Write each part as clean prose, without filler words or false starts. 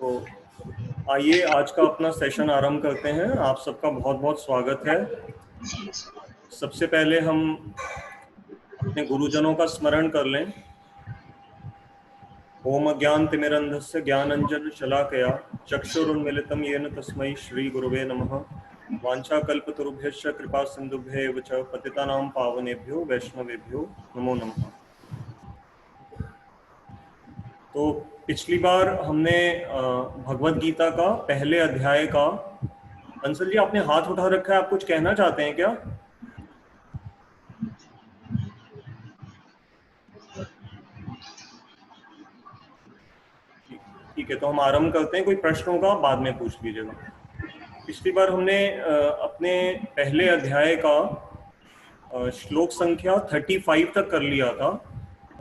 तो आइए आज का अपना सेशन आरंभ करते हैं। आप सबका बहुत बहुत स्वागत है। सबसे पहले हम अपने गुरुजनों का स्मरण कर लें। ओम अज्ञानतिमिरन्धस्य ज्ञानांजन शलाकया चक्षुरुन्मीलितं येन तस्मै श्री गुरुवे नमः। वाञ्छाकल्पतरुभ्यश्च कृपा सिन्धुभ्येव च पतितानां पावनेभ्यो वैष्णवेभ्यो नमो नमः। तो पिछली बार हमने भगवद गीता का पहले अध्याय का, अंशल जी आपने हाथ उठा रखा है, आप कुछ कहना चाहते हैं क्या? ठीक है, तो हम आरंभ करते हैं। कोई प्रश्न होगा बाद में पूछ लीजिएगा। पिछली बार हमने अपने पहले अध्याय का श्लोक संख्या 35 तक कर लिया था,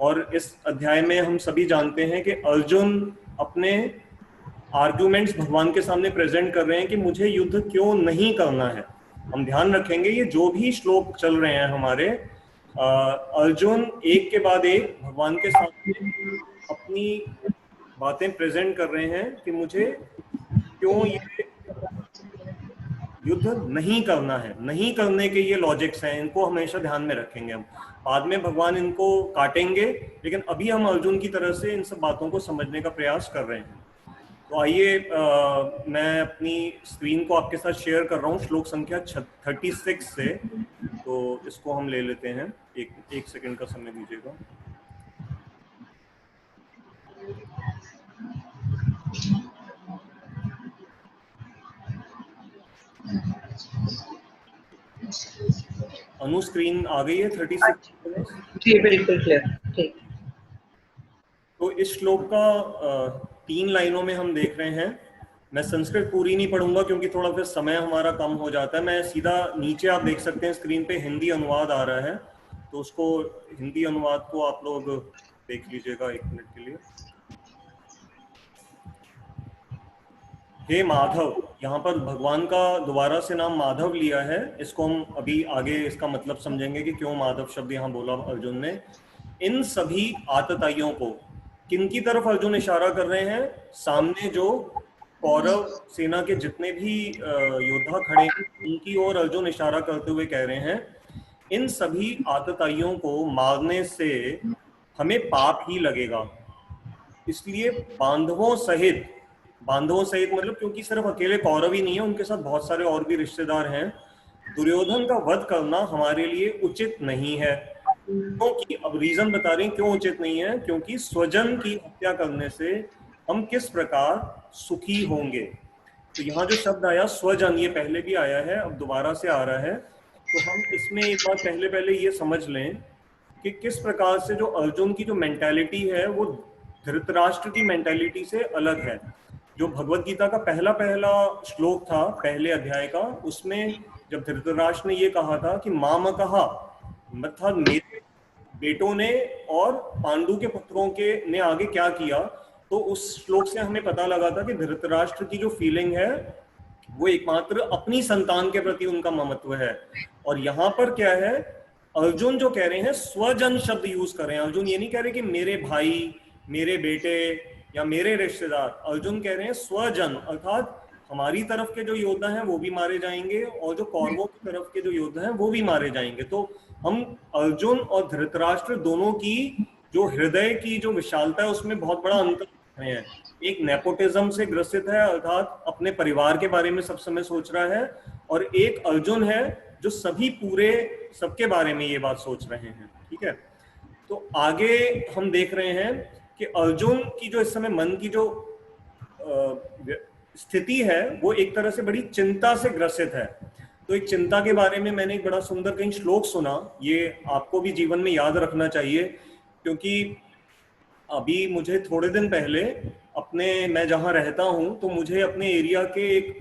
और इस अध्याय में हम सभी जानते हैं कि अर्जुन अपने आर्गुमेंट्स भगवान के सामने प्रेजेंट कर रहे हैं कि मुझे युद्ध क्यों नहीं करना है। हम ध्यान रखेंगे ये जो भी श्लोक चल रहे हैं हमारे, अर्जुन एक के बाद एक भगवान के सामने अपनी बातें प्रेजेंट कर रहे हैं कि मुझे क्यों ये युद्ध नहीं करना है। नहीं करने के ये लॉजिक्स हैं, इनको हमेशा ध्यान में रखेंगे। हम बाद में भगवान इनको काटेंगे, लेकिन अभी हम अर्जुन की तरह से इन सब बातों को समझने का प्रयास कर रहे हैं। तो आइए मैं अपनी स्क्रीन को आपके साथ शेयर कर रहा हूँ श्लोक संख्या 36 से। तो इसको हम ले लेते हैं। एक सेकंड का समय दीजिएगा। अनु स्क्रीन आ गई है 36? जी बिल्कुल क्लियर। ठीक। तो इस श्लोक का 3 लाइनों में हम देख रहे हैं। मैं संस्कृत पूरी नहीं पढ़ूंगा क्योंकि थोड़ा फिर समय हमारा कम हो जाता है। मैं सीधा नीचे, आप देख सकते हैं स्क्रीन पे हिंदी अनुवाद आ रहा है, तो उसको हिंदी अनुवाद को आप लोग देख लीजिएगा 1 मिनट के लिए। हे माधव, यहाँ पर भगवान का दोबारा से नाम माधव लिया है। इसको हम अभी आगे इसका मतलब समझेंगे कि क्यों माधव शब्द यहाँ बोला अर्जुन ने। इन सभी आतताइयों को, किनकी तरफ अर्जुन इशारा कर रहे हैं? सामने जो कौरव सेना के जितने भी योद्धा खड़े हैं उनकी ओर अर्जुन इशारा करते हुए कह रहे हैं, इन सभी आतताइयों को मारने से हमें पाप ही लगेगा। इसलिए बांधवों सहित मतलब क्योंकि सिर्फ अकेले कौरव ही नहीं है, उनके साथ बहुत सारे और भी रिश्तेदार हैं, दुर्योधन का वध करना हमारे लिए उचित नहीं है। क्योंकि अब रीजन बता रहे हैं क्यों उचित नहीं है, क्योंकि स्वजन की हत्या करने से हम किस प्रकार सुखी होंगे। तो यहाँ जो शब्द आया स्वजन, ये पहले भी आया है, अब दोबारा से आ रहा है। तो हम इसमें एक बार पहले ये समझ लें कि किस प्रकार से जो अर्जुन की जो मेंटालिटी है वो धृतराष्ट्र की मेंटालिटी से अलग है। जो भगवत गीता का पहला श्लोक था पहले अध्याय का, उसमें जब धृतराष्ट्र ने ये कहा था कि मामकहा, मतलब मेरे बेटों ने और पांडु के पुत्रों के ने आगे क्या किया, तो उस श्लोक से हमें पता लगा था कि धृतराष्ट्र की जो फीलिंग है वो एकमात्र अपनी संतान के प्रति उनका ममत्व है। और यहाँ पर क्या है, अर्जुन जो कह रहे हैं स्वजन शब्द यूज कर रहे हैं। अर्जुन ये नहीं कह रहे कि मेरे भाई, मेरे बेटे या मेरे रिश्तेदार। अर्जुन कह रहे हैं स्वजन, अर्थात हमारी तरफ के जो योद्धा हैं वो भी मारे जाएंगे और जो कौरवों की तरफ के जो योद्धा हैं वो भी मारे जाएंगे। तो हम अर्जुन और धृतराष्ट्र दोनों की जो हृदय की जो विशालता है उसमें बहुत बड़ा अंतर देख रहे हैं। एक नेपोटिज्म से ग्रसित है, अर्थात अपने परिवार के बारे में सब समय सोच रहा है, और एक अर्जुन है जो सबके बारे में ये बात सोच रहे हैं। ठीक है, तो आगे हम देख रहे हैं कि अर्जुन की जो इस समय मन की जो स्थिति है वो एक तरह से बड़ी चिंता से ग्रसित है। तो एक चिंता के बारे में मैंने एक बड़ा सुंदर कहीं श्लोक सुना, ये आपको भी जीवन में याद रखना चाहिए, क्योंकि अभी मुझे थोड़े दिन पहले मैं जहाँ रहता हूँ, तो मुझे अपने एरिया के एक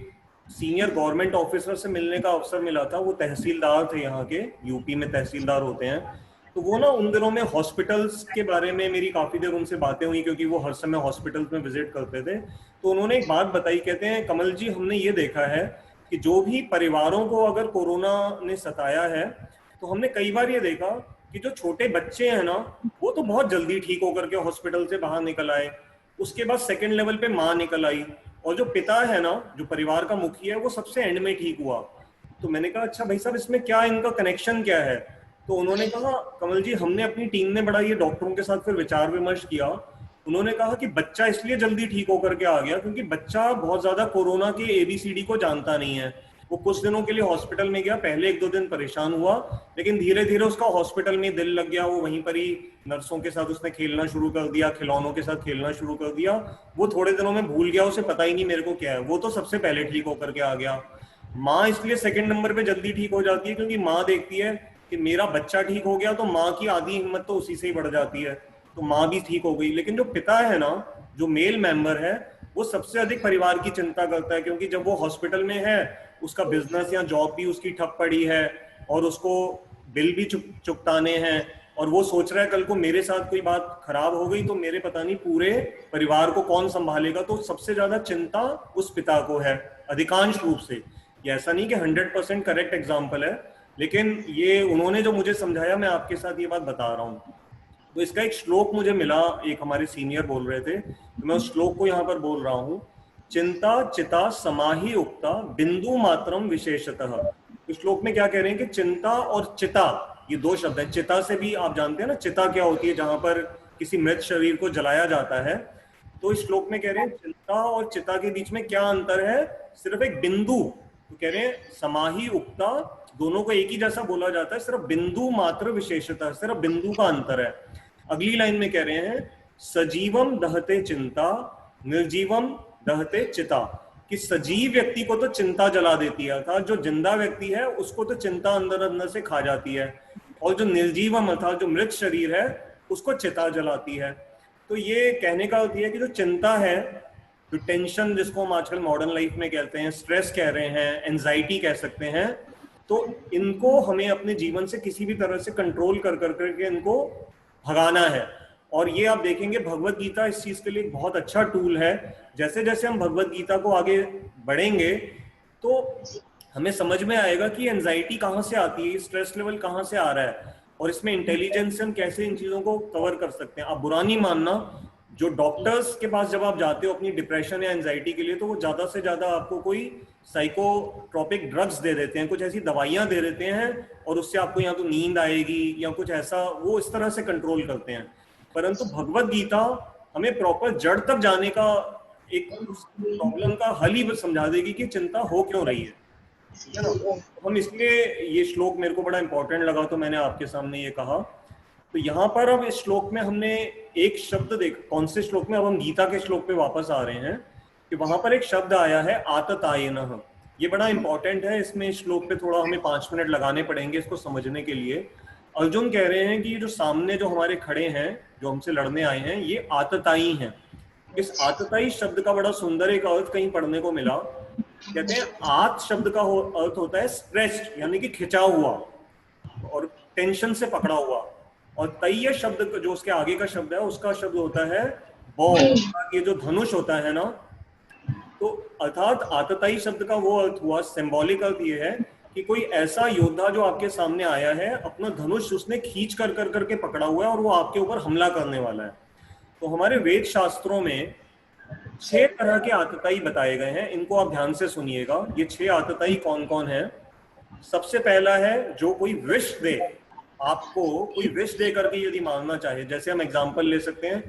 सीनियर गवर्नमेंट ऑफिसर से मिलने का अवसर मिला था। वो तहसीलदार थे, यहाँ के यूपी में तहसीलदार होते हैं। तो वो ना उन दिनों में हॉस्पिटल्स के बारे में मेरी काफ़ी देर उनसे बातें हुई, क्योंकि वो हर समय हॉस्पिटल्स में विजिट करते थे। तो उन्होंने एक बात बताई, कहते हैं कमल जी, हमने ये देखा है कि जो भी परिवारों को अगर कोरोना ने सताया है, तो हमने कई बार ये देखा कि जो छोटे बच्चे हैं ना, वो तो बहुत जल्दी ठीक होकर के हॉस्पिटल से बाहर निकल आए। उसके बाद सेकंड लेवल पे माँ निकल आई, और जो पिता है ना, जो परिवार का मुखिया है, वो सबसे एंड में ठीक हुआ। तो मैंने कहा अच्छा भाई साहब, इसमें क्या, इनका कनेक्शन क्या है? तो उन्होंने कहा कमल जी, हमने अपनी टीम ने बड़ा ये डॉक्टरों के साथ फिर विचार विमर्श किया। उन्होंने कहा कि बच्चा इसलिए जल्दी ठीक होकर के आ गया क्योंकि बच्चा बहुत ज्यादा कोरोना के एबीसीडी को जानता नहीं है। वो कुछ दिनों के लिए हॉस्पिटल में गया, पहले एक दो दिन परेशान हुआ, लेकिन धीरे धीरे उसका हॉस्पिटल में दिल लग गया। वो वहीं पर ही नर्सों के साथ उसने खेलना शुरू कर दिया, खिलौनों के साथ खेलना शुरू कर दिया। वो थोड़े दिनों में भूल गया, उसे पता ही नहीं मेरे को क्या है। वो तो सबसे पहले ठीक होकर के आ गया। माँ इसलिए सेकंड नंबर पे जल्दी ठीक हो जाती है क्योंकि माँ देखती है कि मेरा बच्चा ठीक हो गया, तो माँ की आधी हिम्मत तो उसी से ही बढ़ जाती है, तो माँ भी ठीक हो गई। लेकिन जो पिता है ना, जो मेल मेंबर है, वो सबसे अधिक परिवार की चिंता करता है, क्योंकि जब वो हॉस्पिटल में है, उसका बिजनेस या जॉब भी उसकी ठप पड़ी है, और उसको बिल भी चुकताने हैं, और वो सोच रहा है कल को मेरे साथ कोई बात खराब हो गई तो मेरे पता नहीं पूरे परिवार को कौन संभालेगा। तो सबसे ज्यादा चिंता उस पिता को है अधिकांश रूप से। ये ऐसा नहीं कि 100% करेक्ट एग्जाम्पल है, लेकिन ये उन्होंने जो मुझे समझाया, मैं आपके साथ ये बात बता रहा हूँ। तो इसका एक श्लोक मुझे मिला, एक हमारे सीनियर बोल रहे थे, तो मैं उस श्लोक को यहाँ पर बोल रहा हूँ। चिंता चिता समाहि उक्ता बिंदु मात्रम विशेषतः। इस श्लोक में क्या कह रहे हैं कि चिंता और चिता, ये दो शब्द हैं। चिता से भी आप जानते हैं ना, चिता क्या होती है, जहां पर किसी मृत शरीर को जलाया जाता है। तो इस श्लोक में कह रहे हैं चिंता और चिता के बीच में क्या अंतर है, सिर्फ एक बिंदु। तो कह रहे हैं समाहि उक्ता, दोनों को एक ही जैसा बोला जाता है, सिर्फ बिंदु मात्र विशेषता, सिर्फ बिंदु का अंतर है। अगली लाइन में कह रहे हैं सजीवम दहते चिंता निर्जीवम दहते चिता, कि सजीव व्यक्ति को तो चिंता जला देती है, अर्थात जो जिंदा व्यक्ति है उसको तो चिंता अंदर अंदर से खा जाती है, और जो निर्जीवम अर्थात जो मृत शरीर है उसको चिता जलाती है। तो ये कहने का अर्थ है कि जो चिंता है, जो टेंशन जिसको हम आजकल मॉडर्न लाइफ में कहते हैं, स्ट्रेस कह रहे हैं, एंजाइटी कह सकते हैं, तो इनको हमें अपने जीवन से किसी भी तरह से कंट्रोल कर करके इनको भगाना है। और ये आप देखेंगे भगवत गीता इस चीज के लिए एक बहुत अच्छा टूल है। जैसे जैसे हम भगवत गीता को आगे बढ़ेंगे तो हमें समझ में आएगा कि एंजाइटी कहाँ से आती है, स्ट्रेस लेवल कहाँ से आ रहा है, और इसमें इंटेलिजेंस से हम कैसे इन चीजों को कवर कर सकते हैं। आप बुरा नहीं मानना, जो डॉक्टर्स के पास जब आप जाते हो अपनी डिप्रेशन या एंजाइटी के लिए, तो वो ज्यादा से ज्यादा आपको कोई साइकोट्रोपिक ड्रग्स दे देते हैं, कुछ ऐसी दवाइयां दे देते हैं, और उससे आपको या तो नींद आएगी या कुछ ऐसा, वो इस तरह से कंट्रोल करते हैं। परंतु भगवत गीता हमें प्रॉपर जड़ तक जाने का, एक प्रॉब्लम का हल ही समझा देगी कि चिंता हो क्यों रही है ना। हम इसलिए ये श्लोक मेरे को बड़ा इंपॉर्टेंट लगा, तो मैंने आपके सामने ये कहा। तो यहाँ पर अब इस श्लोक में हमने एक शब्द देखा, कौन से श्लोक में, अब हम गीता के श्लोक पे वापस आ रहे हैं, कि वहां पर एक शब्द आया है आततायनः। ये बड़ा इंपॉर्टेंट है, इसमें इस श्लोक पे थोड़ा हमें 5 मिनट लगाने पड़ेंगे इसको समझने के लिए। अर्जुन कह रहे हैं कि जो सामने जो हमारे खड़े हैं, जो हमसे लड़ने आए हैं, ये आतताई हैं। इस आतताई शब्द का बड़ा सुंदर एक अर्थ कहीं पढ़ने को मिला। कहते हैं आत शब्द का अर्थ होता है स्ट्रेस्ड, यानी कि खिंचा हुआ और टेंशन से पकड़ा हुआ, और तैय शब्द जो उसके आगे का शब्द है उसका शब्द होता है बॉ, ये जो धनुष होता है ना। तो अर्थात आतताई शब्द का वो अर्थ हुआ, सिंबॉलिक अर्थ ये है कि कोई ऐसा योद्धा जो आपके सामने आया है, अपना धनुष उसने खींच कर करके पकड़ा हुआ है और वो आपके ऊपर हमला करने वाला है। तो हमारे वेद शास्त्रों में 6 तरह के आतताई बताए गए हैं, इनको आप ध्यान से सुनिएगा। ये 6 आतताई कौन कौन है? सबसे पहला है जो कोई विश दे, आपको कोई विश दे करके यदि मांगना चाहे। जैसे हम एग्जांपल ले सकते हैं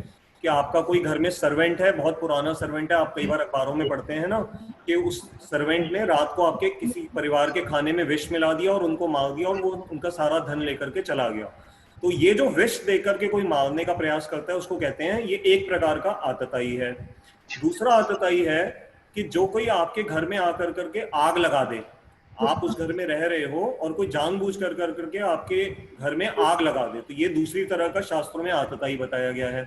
कि आपका कोई घर में सर्वेंट है, बहुत पुराना सर्वेंट है, आप कई बार अखबारों में पढ़ते हैं ना कि उस सर्वेंट ने रात को आपके किसी परिवार के खाने में विष मिला दिया और उनको मार दिया, और वो उनका सारा धन लेकर के चला गया। तो ये जो विष देकर के कोई मारने का प्रयास करता है उसको कहते हैं, ये एक प्रकार का आतताई है। दूसरा आतताई है कि जो कोई आपके घर में आकर करके आग लगा दे, आप उस घर में रह रहे हो और कोई जानबूझ कर करके आपके घर में आग लगा दे, तो ये दूसरी तरह का शास्त्रों में आतताई बताया गया है।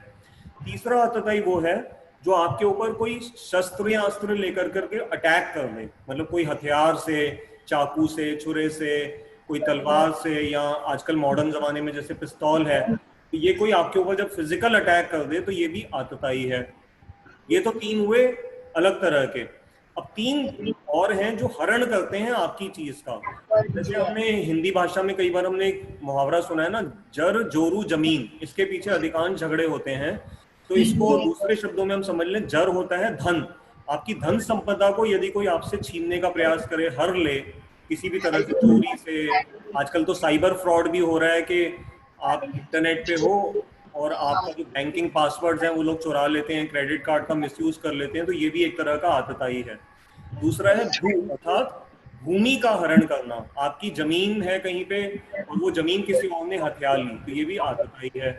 तीसरा आतताई वो है जो आपके ऊपर कोई शस्त्र या अस्त्र लेकर करके अटैक कर ले, मतलब कोई हथियार से, चाकू से, छुरे से, कोई तलवार से, या आजकल मॉडर्न जमाने में जैसे पिस्तौल है, तो ये कोई आपके ऊपर जब फिजिकल अटैक कर दे तो ये भी आतताई है। ये तो 3 हुए अलग तरह के। अब 3 और हैं जो हरण करते हैं आपकी चीज का। जैसे हमने हिंदी भाषा में कई बार हमने एक मुहावरा सुना है ना, जर जोरू जमीन, इसके पीछे अधिकांश झगड़े होते हैं तो इसको दूसरे शब्दों में हम समझ लें, जर होता है धन। आपकी धन संपदा को यदि कोई आपसे छीनने का प्रयास करे, हर ले किसी भी तरह से, चोरी से, आजकल तो साइबर फ्रॉड भी हो रहा है कि आप इंटरनेट पे हो और आपका जो बैंकिंग पासवर्ड्स हैं वो लोग चुरा लेते हैं, क्रेडिट कार्ड का मिसयूज कर लेते हैं, तो ये भी एक तरह का आतताई है। दूसरा है भू, अर्थात भूमि का हरण करना। आपकी जमीन है कहीं पे और वो जमीन किसी और ने हथिया ली, तो ये भी आतताई है।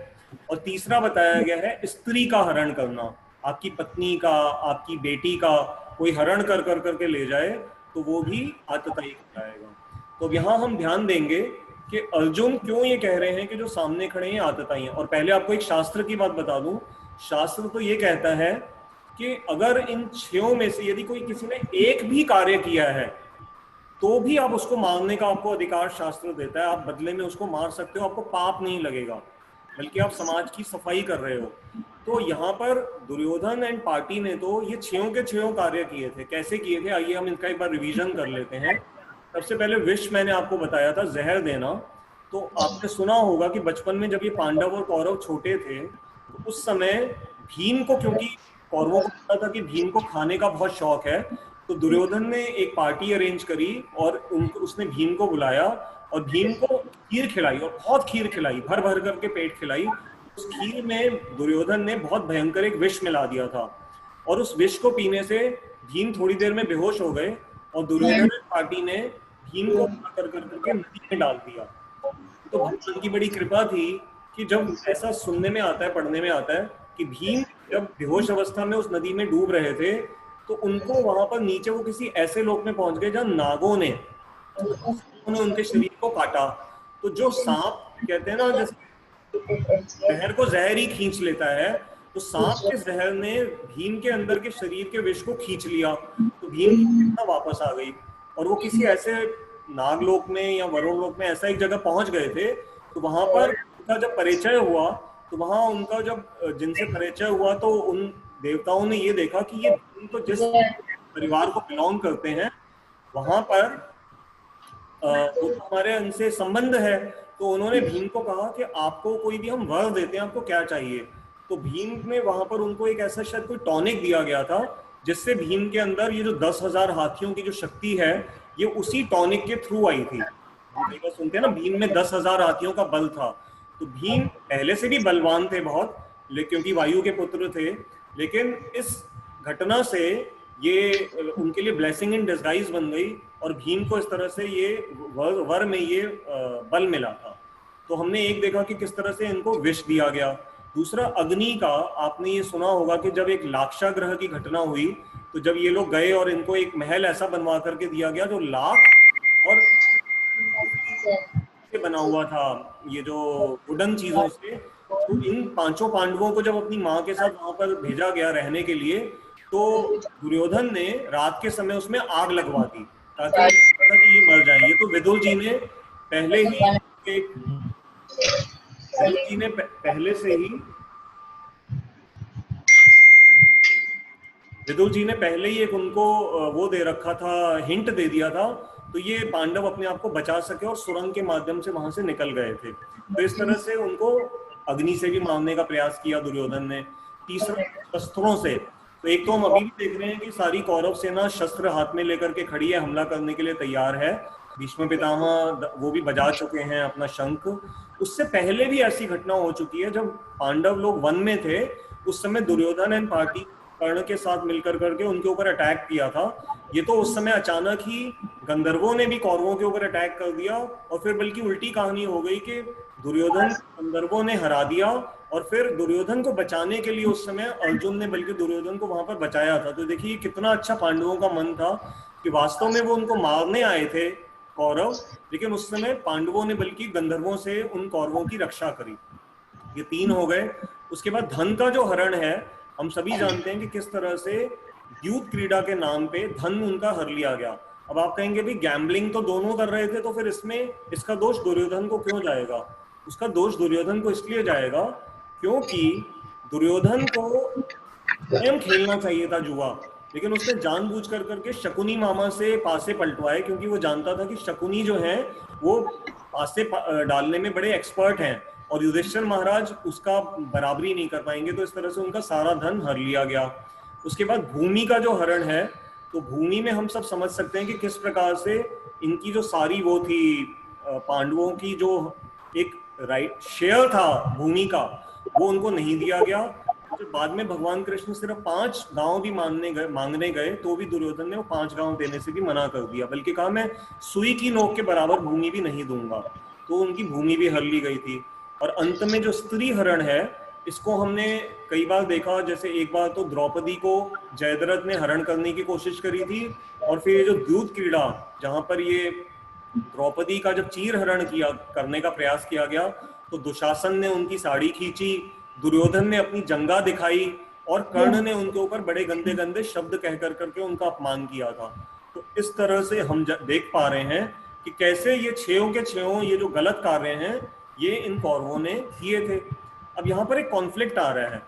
और तीसरा बताया गया है स्त्री का हरण करना, आपकी पत्नी का, आपकी बेटी का कोई हरण कर कर करके ले जाए तो वो भी आतताई कहलाएगा। तो यहाँ हम ध्यान देंगे कि अर्जुन क्यों ये कह रहे हैं कि जो सामने खड़े हैं आतताई हैं। और पहले आपको एक शास्त्र की बात बता दूं, शास्त्र तो ये कहता है कि अगर इन छयों में से यदि कोई किसी ने एक भी कार्य किया है तो भी आप उसको मारने का आपको अधिकार शास्त्र देता है। आप बदले में उसको मार सकते हो, आपको पाप नहीं लगेगा, बल्कि आप समाज की सफाई कर रहे हो। तो यहाँ पर दुर्योधन एंड पार्टी ने तो ये छयों के छयों कार्य किए थे। कैसे किए थे, आइए हम इनका एक बार रिवीजन कर लेते हैं। सबसे पहले विष मैंने आपको बताया था, जहर देना। तो आपने सुना होगा कि बचपन में जब ये पांडव और कौरव छोटे थे तो उस समय भीम को, क्योंकि कौरवों को पता था कि भीम को खाने का बहुत शौक है, तो दुर्योधन ने एक पार्टी अरेंज करी और उसने भीम को बुलाया और भीम को खीर खिलाई, और बहुत खीर खिलाई, भर भर करके पेट खिलाई। उस खीर में दुर्योधन ने बहुत भयंकर एक विष मिला दिया था और उस विष को पीने से भीम थोड़ी देर में बेहोश हो गए और दुर्योधन पार्टी ने भीम को कर करके नदी में डाल दिया। तो भगवान की बड़ी कृपा थी कि जब ऐसा सुनने में आता है, पढ़ने में आता है कि भीम जब बेहोश अवस्था में उस नदी में डूब रहे थे तो उनको वहां पर नीचे वो किसी ऐसे लोक में पहुंच गए जहां नागों ने उनके शरीर को काटा। तो जो सांप कहते हैं ना, जैसे जहर को जहर ही खींच लेता है, तो सांप के जहर ने भीम के अंदर के शरीर के विष को खींच लिया, तो भीम की चेतना वापस आ गई और वो किसी ऐसे नागलोक में या वरुण लोक में ऐसा एक जगह पहुंच गए थे। तो वहां पर उनका जब परिचय हुआ, तो वहां उनका जब जिनसे परिचय हुआ तो उन देवताओं ने ये देखा कि ये भीम तो जिस परिवार को बिलोंग करते हैं वहां पर वो हमारे उनसे संबंध है। तो उन्होंने भीम को कहा कि आपको कोई भी हम वर देते हैं, आपको क्या चाहिए। तो भीम ने वहां पर उनको एक ऐसा शायद कोई टॉनिक दिया गया था जिससे भीम के अंदर ये जो 10,000 हाथियों की जो शक्ति है ये उसी टॉनिक के थ्रू आई थी। सुनते हैं ना, भीम में 10,000 हाथियों का बल था। तो भीम पहले से भी बलवान थे बहुत, क्योंकि वायु के पुत्र थे, लेकिन इस घटना से ये उनके लिए ब्लेसिंग इन डिस्गाइज बन गई और भीम को इस तरह से ये वर में ये बल मिला था। तो हमने एक देखा कि किस तरह से इनको विष दिया गया। दूसरा अग्नि का, आपने ये सुना होगा कि जब एक लाक्षाग्रह की घटना हुई तो जब ये लोग गए और इनको एक महल ऐसा बनवा करके दिया गया जो लाख और बना हुआ था, ये जो वुडन चीजों से, तो इन पांचों पांडवों को जब अपनी माँ के साथ वहां पर भेजा गया रहने के लिए, तो दुर्योधन ने रात के समय उसमें आग लगवा दी ताकि कि ये मर जाए। ये तो विदुर जी ने पहले ही एक उनको वो दे रखा था, हिंट दे दिया था, तो ये पांडव अपने आप को बचा सके और सुरंग के माध्यम से वहां से निकल गए थे। तो इस तरह से उनको अग्नि से भी मारने का प्रयास किया दुर्योधन ने। तीसरा शस्त्रों से, तो एक तो हम अभी भी देख रहे हैं कि सारी कौरव सेना शस्त्र हाथ में लेकर के खड़ी है, हमला करने के लिए तैयार है। भीष्म पितामह वो भी बजा चुके हैं अपना शंख। उससे पहले भी ऐसी घटना हो चुकी है, जब पांडव लोग वन में थे उस समय दुर्योधन एंड पार्टी कर्ण के साथ मिलकर करके उनके ऊपर अटैक किया था। ये तो उस समय अचानक ही गंधर्वों ने भी कौरवों के ऊपर अटैक कर दिया और फिर बल्कि उल्टी कहानी हो गई कि दुर्योधन गंधर्वों ने हरा दिया और फिर दुर्योधन को बचाने के लिए उस समय अर्जुन ने बल्कि दुर्योधन को वहां पर बचाया था। तो देखिए कितना अच्छा पांडवों का मन था कि वास्तव में वो उनको मारने आए थे कौरव, लेकिन उस समय पांडवों ने बल्कि गंधर्वों से उन कौरवों की रक्षा करी। ये तीन हो गए। उसके बाद धन का जो हरण है, हम सभी जानते हैं कि किस तरह से युद्ध क्रीड़ा के नाम पे धन उनका हर लिया गया। अब आप कहेंगे भी गैम्बलिंग तो दोनों कर रहे थे, तो फिर इसमें इसका दोष दुर्योधन को क्यों जाएगा? उसका दोष दुर्योधन को इसलिए जाएगा क्योंकि दुर्योधन को स्वयं खेलना चाहिए था जुआ, लेकिन उसने जानबूझ कर करके शकुनी मामा से पासे पलटवाए, क्योंकि वो जानता था कि शकुनी जो है वो पासे डालने में बड़े एक्सपर्ट हैं। और युधिष्ठिर महाराज उसका बराबरी नहीं कर पाएंगे, तो इस तरह से उनका सारा धन हर लिया गया। उसके बाद भूमि का जो हरण है, तो भूमि में हम सब समझ सकते हैं कि किस प्रकार से इनकी जो सारी वो थी पांडवों की जो एक राइट शेयर था भूमि का, वो उनको नहीं दिया गया। जब बाद में भगवान कृष्ण सिर्फ 5 गांव भी मांगने गए तो भी दुर्योधन ने वो 5 गांव देने से भी मना कर दिया, बल्कि कहा मैं सुई की नोक के बराबर भूमि भी नहीं दूंगा, तो उनकी भूमि भी हर ली गई थी। और अंत में जो स्त्री हरण है, इसको हमने कई बार देखा, जैसे एक बार तो द्रौपदी को जयद्रथ ने हरण करने की कोशिश करी थी, और फिर ये जो द्यूत क्रीड़ा जहां पर ये द्रौपदी का जब चीर हरण किया करने का प्रयास किया गया, तो दुशासन ने उनकी साड़ी खींची, दुर्योधन ने अपनी जंगा दिखाई, और कर्ण ने उनके ऊपर बड़े गंदे गंदे शब्द कह कर करके उनका अपमान किया था। तो इस तरह से हम देख पा रहे हैं कि कैसे ये छयों के छयों ये जो गलत कार्य हैं ये इन कौरवों ने किए थे। अब यहाँ पर एक कॉन्फ्लिक्ट आ रहा है।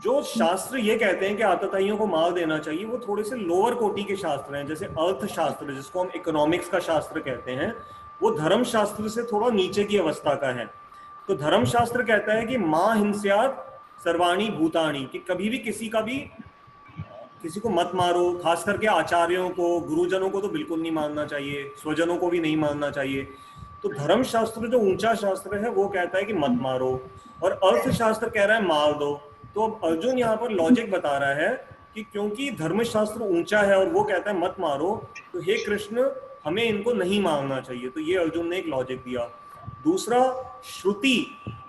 जो शास्त्र ये कहते हैं कि आतताइयों को मार देना चाहिए, वो थोड़े से लोअर कोटि के शास्त्र हैं, जैसे अर्थशास्त्र जिसको हम इकोनॉमिक्स का शास्त्र कहते हैं, वो धर्मशास्त्र से थोड़ा नीचे की अवस्था का है। तो धर्मशास्त्र कहता है कि मां हिंस्यात् सर्वाणी भूतानी, कि कभी भी किसी को मत मारो, खास करके आचार्यों को, गुरुजनों को तो बिल्कुल नहीं मानना चाहिए, स्वजनों को भी नहीं मानना चाहिए। तो धर्मशास्त्र जो ऊंचा शास्त्र है वो कहता है कि मत मारो, और अर्थशास्त्र कह रहा है मार दो। तो अब अर्जुन यहाँ पर लॉजिक बता रहा है कि क्योंकि धर्मशास्त्र ऊंचा है और वो कहता है मत मारो, तो हे कृष्ण हमें इनको नहीं मारना चाहिए। तो ये अर्जुन ने एक लॉजिक दिया। दूसरा, श्रुति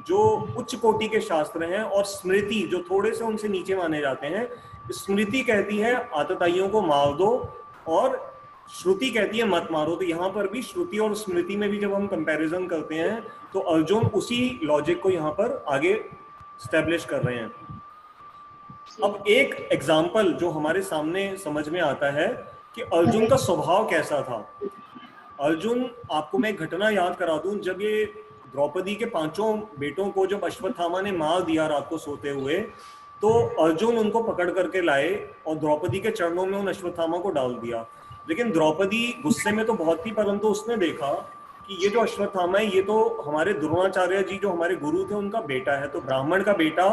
जो उच्च कोटि के शास्त्र हैं, और स्मृति जो थोड़े से उनसे नीचे माने जाते हैं, स्मृति कहती है आतताइयों को मार दो और श्रुति कहती है मत मारो। तो यहाँ पर भी श्रुति और स्मृति में भी जब हम कंपैरिजन करते हैं तो अर्जुन उसी लॉजिक को यहाँ पर आगे स्टैब्लिश कर रहे हैं। अब एक एग्जाम्पल जो हमारे सामने समझ में आता है कि अर्जुन का स्वभाव कैसा था। अर्जुन, आपको मैं एक घटना याद करा दूं, जब ये द्रौपदी के 5 बेटों को जब अश्वत्थामा ने मार दिया रात को सोते हुए, तो अर्जुन उनको पकड़ करके लाए और द्रौपदी के चरणों में उन अश्वत्थामा को डाल दिया। लेकिन द्रौपदी गुस्से में तो बहुत थी, परंतु उसने देखा कि ये जो अश्वत्थामा है ये तो हमारे द्रोणाचार्य जी जो हमारे गुरु थे उनका बेटा है, तो ब्राह्मण का बेटा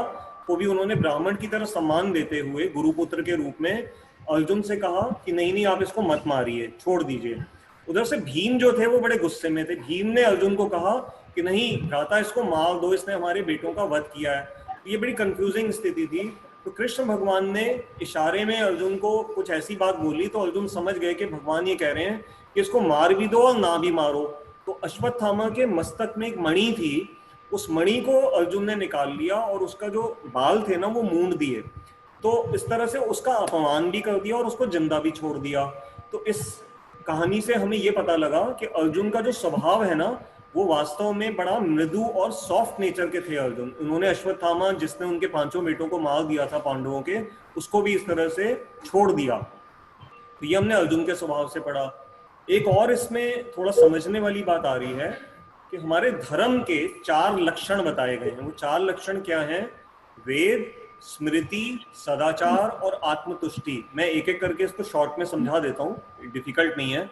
को भी उन्होंने ब्राह्मण की तरह सम्मान देते हुए गुरुपुत्र के रूप में अर्जुन से कहा कि नहीं नहीं आप इसको मत मारिए, छोड़ दीजिए। उधर से भीम जो थे वो बड़े गुस्से में थे। भीम ने अर्जुन को कहा कि नहीं भ्राता इसको मार दो, इसने हमारे बेटों का वध किया है। ये बड़ी कंफ्यूजिंग स्थिति थी। तो कृष्ण भगवान ने इशारे में अर्जुन को कुछ ऐसी बात बोली, तो अर्जुन समझ गए कि भगवान ये कह रहे हैं कि इसको मार भी दो और ना भी मारो। तो अश्वत्थामा के मस्तक में एक मणि थी, उस मणि को अर्जुन ने निकाल लिया और उसका जो बाल थे ना वो मूंड दिए। तो इस तरह से उसका अपमान भी कर दिया और उसको जिंदा भी छोड़ दिया। तो इस कहानी से हमें ये पता लगा कि अर्जुन का जो स्वभाव है ना वो वास्तव में बड़ा मृदु और सॉफ्ट नेचर के थे अर्जुन। उन्होंने अश्वत्थामा जिसने उनके 5 बेटों को मार दिया था पांडवों के, उसको भी इस तरह से छोड़ दिया। तो ये हमने अर्जुन के स्वभाव से पढ़ा। एक और इसमें थोड़ा समझने वाली बात आ रही है कि हमारे धर्म के 4 लक्षण बताए गए हैं। वो 4 लक्षण क्या हैं? वेद, स्मृति, सदाचार और आत्मतुष्टि। मैं एक एक करके इसको शॉर्ट में समझा देता हूँ, डिफिकल्ट नहीं है।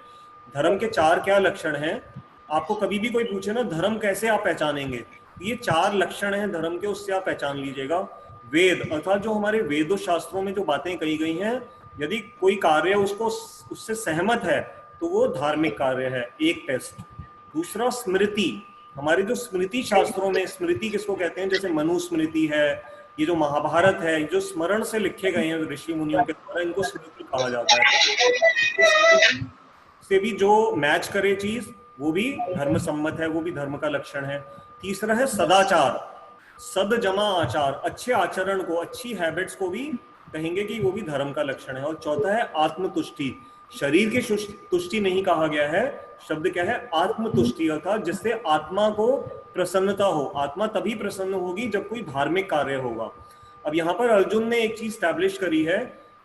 धर्म के 4 क्या लक्षण हैं? आपको कभी भी कोई पूछे ना धर्म कैसे आप पहचानेंगे, ये 4 लक्षण हैं धर्म के, उससे आप पहचान लीजिएगा। वेद अर्थात जो हमारे वेदों शास्त्रों में जो बातें कही गई हैं, यदि कोई कार्य उससे सहमत है तो वो धार्मिक कार्य है, एक टेस्ट। दूसरा स्मृति, हमारे जो स्मृति शास्त्रों में, स्मृति किसको कहते हैं? जैसे मनुस्मृति है, ये जो महाभारत है, जो स्मरण से लिखे गए हैं ऋषि मुनियों के द्वारा, इनको स्मृति कहा जाता है। से भी जो मैच करे चीज वो भी धर्म सम्मत है, वो भी धर्म का लक्षण है। तीसरा है सदाचार, सद जमा आचार, अच्छे आचरण को, अच्छी हैबिट्स को भी कहेंगे कि वो भी धर्म का लक्षण है। और चौथा है आत्मतुष्टि, शरीर की तुष्टि नहीं कहा गया है, शब्द क्या है? आत्मतुष्टि, अर्थात जिससे आत्मा को प्रसन्नता हो। आत्मा तभी प्रसन्न होगी जब कोई धार्मिक कार्य होगा। अब यहाँ पर अर्जुन ने एक चीज स्टैब्लिश करी है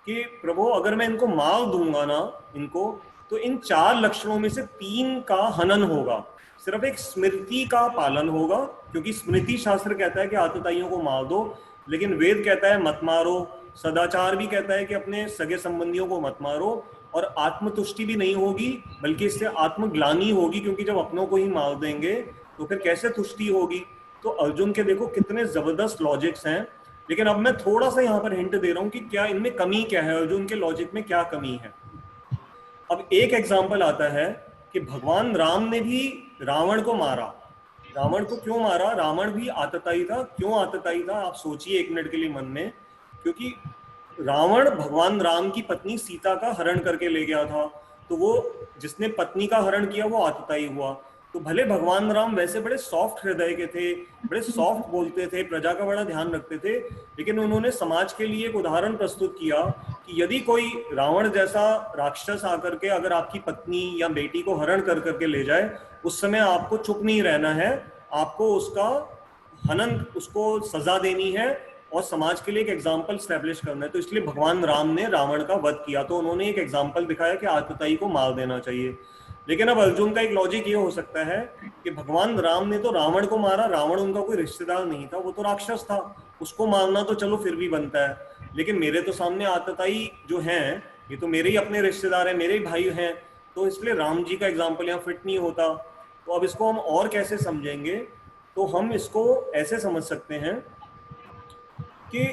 कि प्रभु अगर मैं इनको मार दूंगा ना इनको, तो इन 4 लक्षणों में से 3 का हनन होगा, सिर्फ एक स्मृति का पालन होगा, क्योंकि स्मृति शास्त्र कहता है कि आतताइयों को मार दो, लेकिन वेद कहता है मत मारो, सदाचार भी कहता है कि अपने सगे संबंधियों को मत मारो, और आत्मतुष्टि भी नहीं होगी बल्कि इससे आत्मग्लानि होगी, क्योंकि जब अपनों को ही मार देंगे तो फिर कैसे तुष्टि होगी? तो अर्जुन के देखो कितने जबरदस्त लॉजिक्स हैं, लेकिन अब मैं थोड़ा सा यहाँ पर हिंट दे रहा हूँ कि क्या इनमें कमी क्या है, अर्जुन के लॉजिक में क्या कमी है। अब एक एग्जाम्पल आता है कि भगवान राम ने भी रावण को मारा। रावण को क्यों मारा? रावण भी आतताई था। क्यों आतताई था आप सोचिए एक मिनट के लिए मन में। क्योंकि रावण भगवान राम की पत्नी सीता का हरण करके ले गया था, तो वो जिसने पत्नी का हरण किया वो आतताई हुआ। तो भले भगवान राम वैसे बड़े सॉफ्ट हृदय के थे, बड़े सॉफ्ट बोलते थे, प्रजा का बड़ा ध्यान रखते थे, लेकिन उन्होंने समाज के लिए एक उदाहरण प्रस्तुत किया कि यदि कोई रावण जैसा राक्षस आकर के अगर आपकी पत्नी या बेटी को हरण कर करके ले जाए, उस समय आपको चुप नहीं रहना है, आपको उसका हनन, उसको सजा देनी है और समाज के लिए एक एग्जाम्पल स्टैब्लिश करना है। तो इसलिए भगवान राम ने रावण का वध किया, तो उन्होंने एक एग्जाम्पल दिखाया कि आतताई को मार देना चाहिए। लेकिन अब अर्जुन का एक लॉजिक ये हो सकता है कि भगवान राम ने तो रावण को मारा, रावण उनका कोई रिश्तेदार नहीं था, वो तो राक्षस था, उसको मारना तो चलो फिर भी बनता है, लेकिन मेरे तो सामने आतताई जो हैं ये तो मेरे ही अपने रिश्तेदार हैं, मेरे ही भाई हैं, तो इसलिए राम जी का एग्जाम्पल यहाँ फिट नहीं होता। तो अब इसको हम और कैसे समझेंगे? तो हम इसको ऐसे समझ सकते हैं कि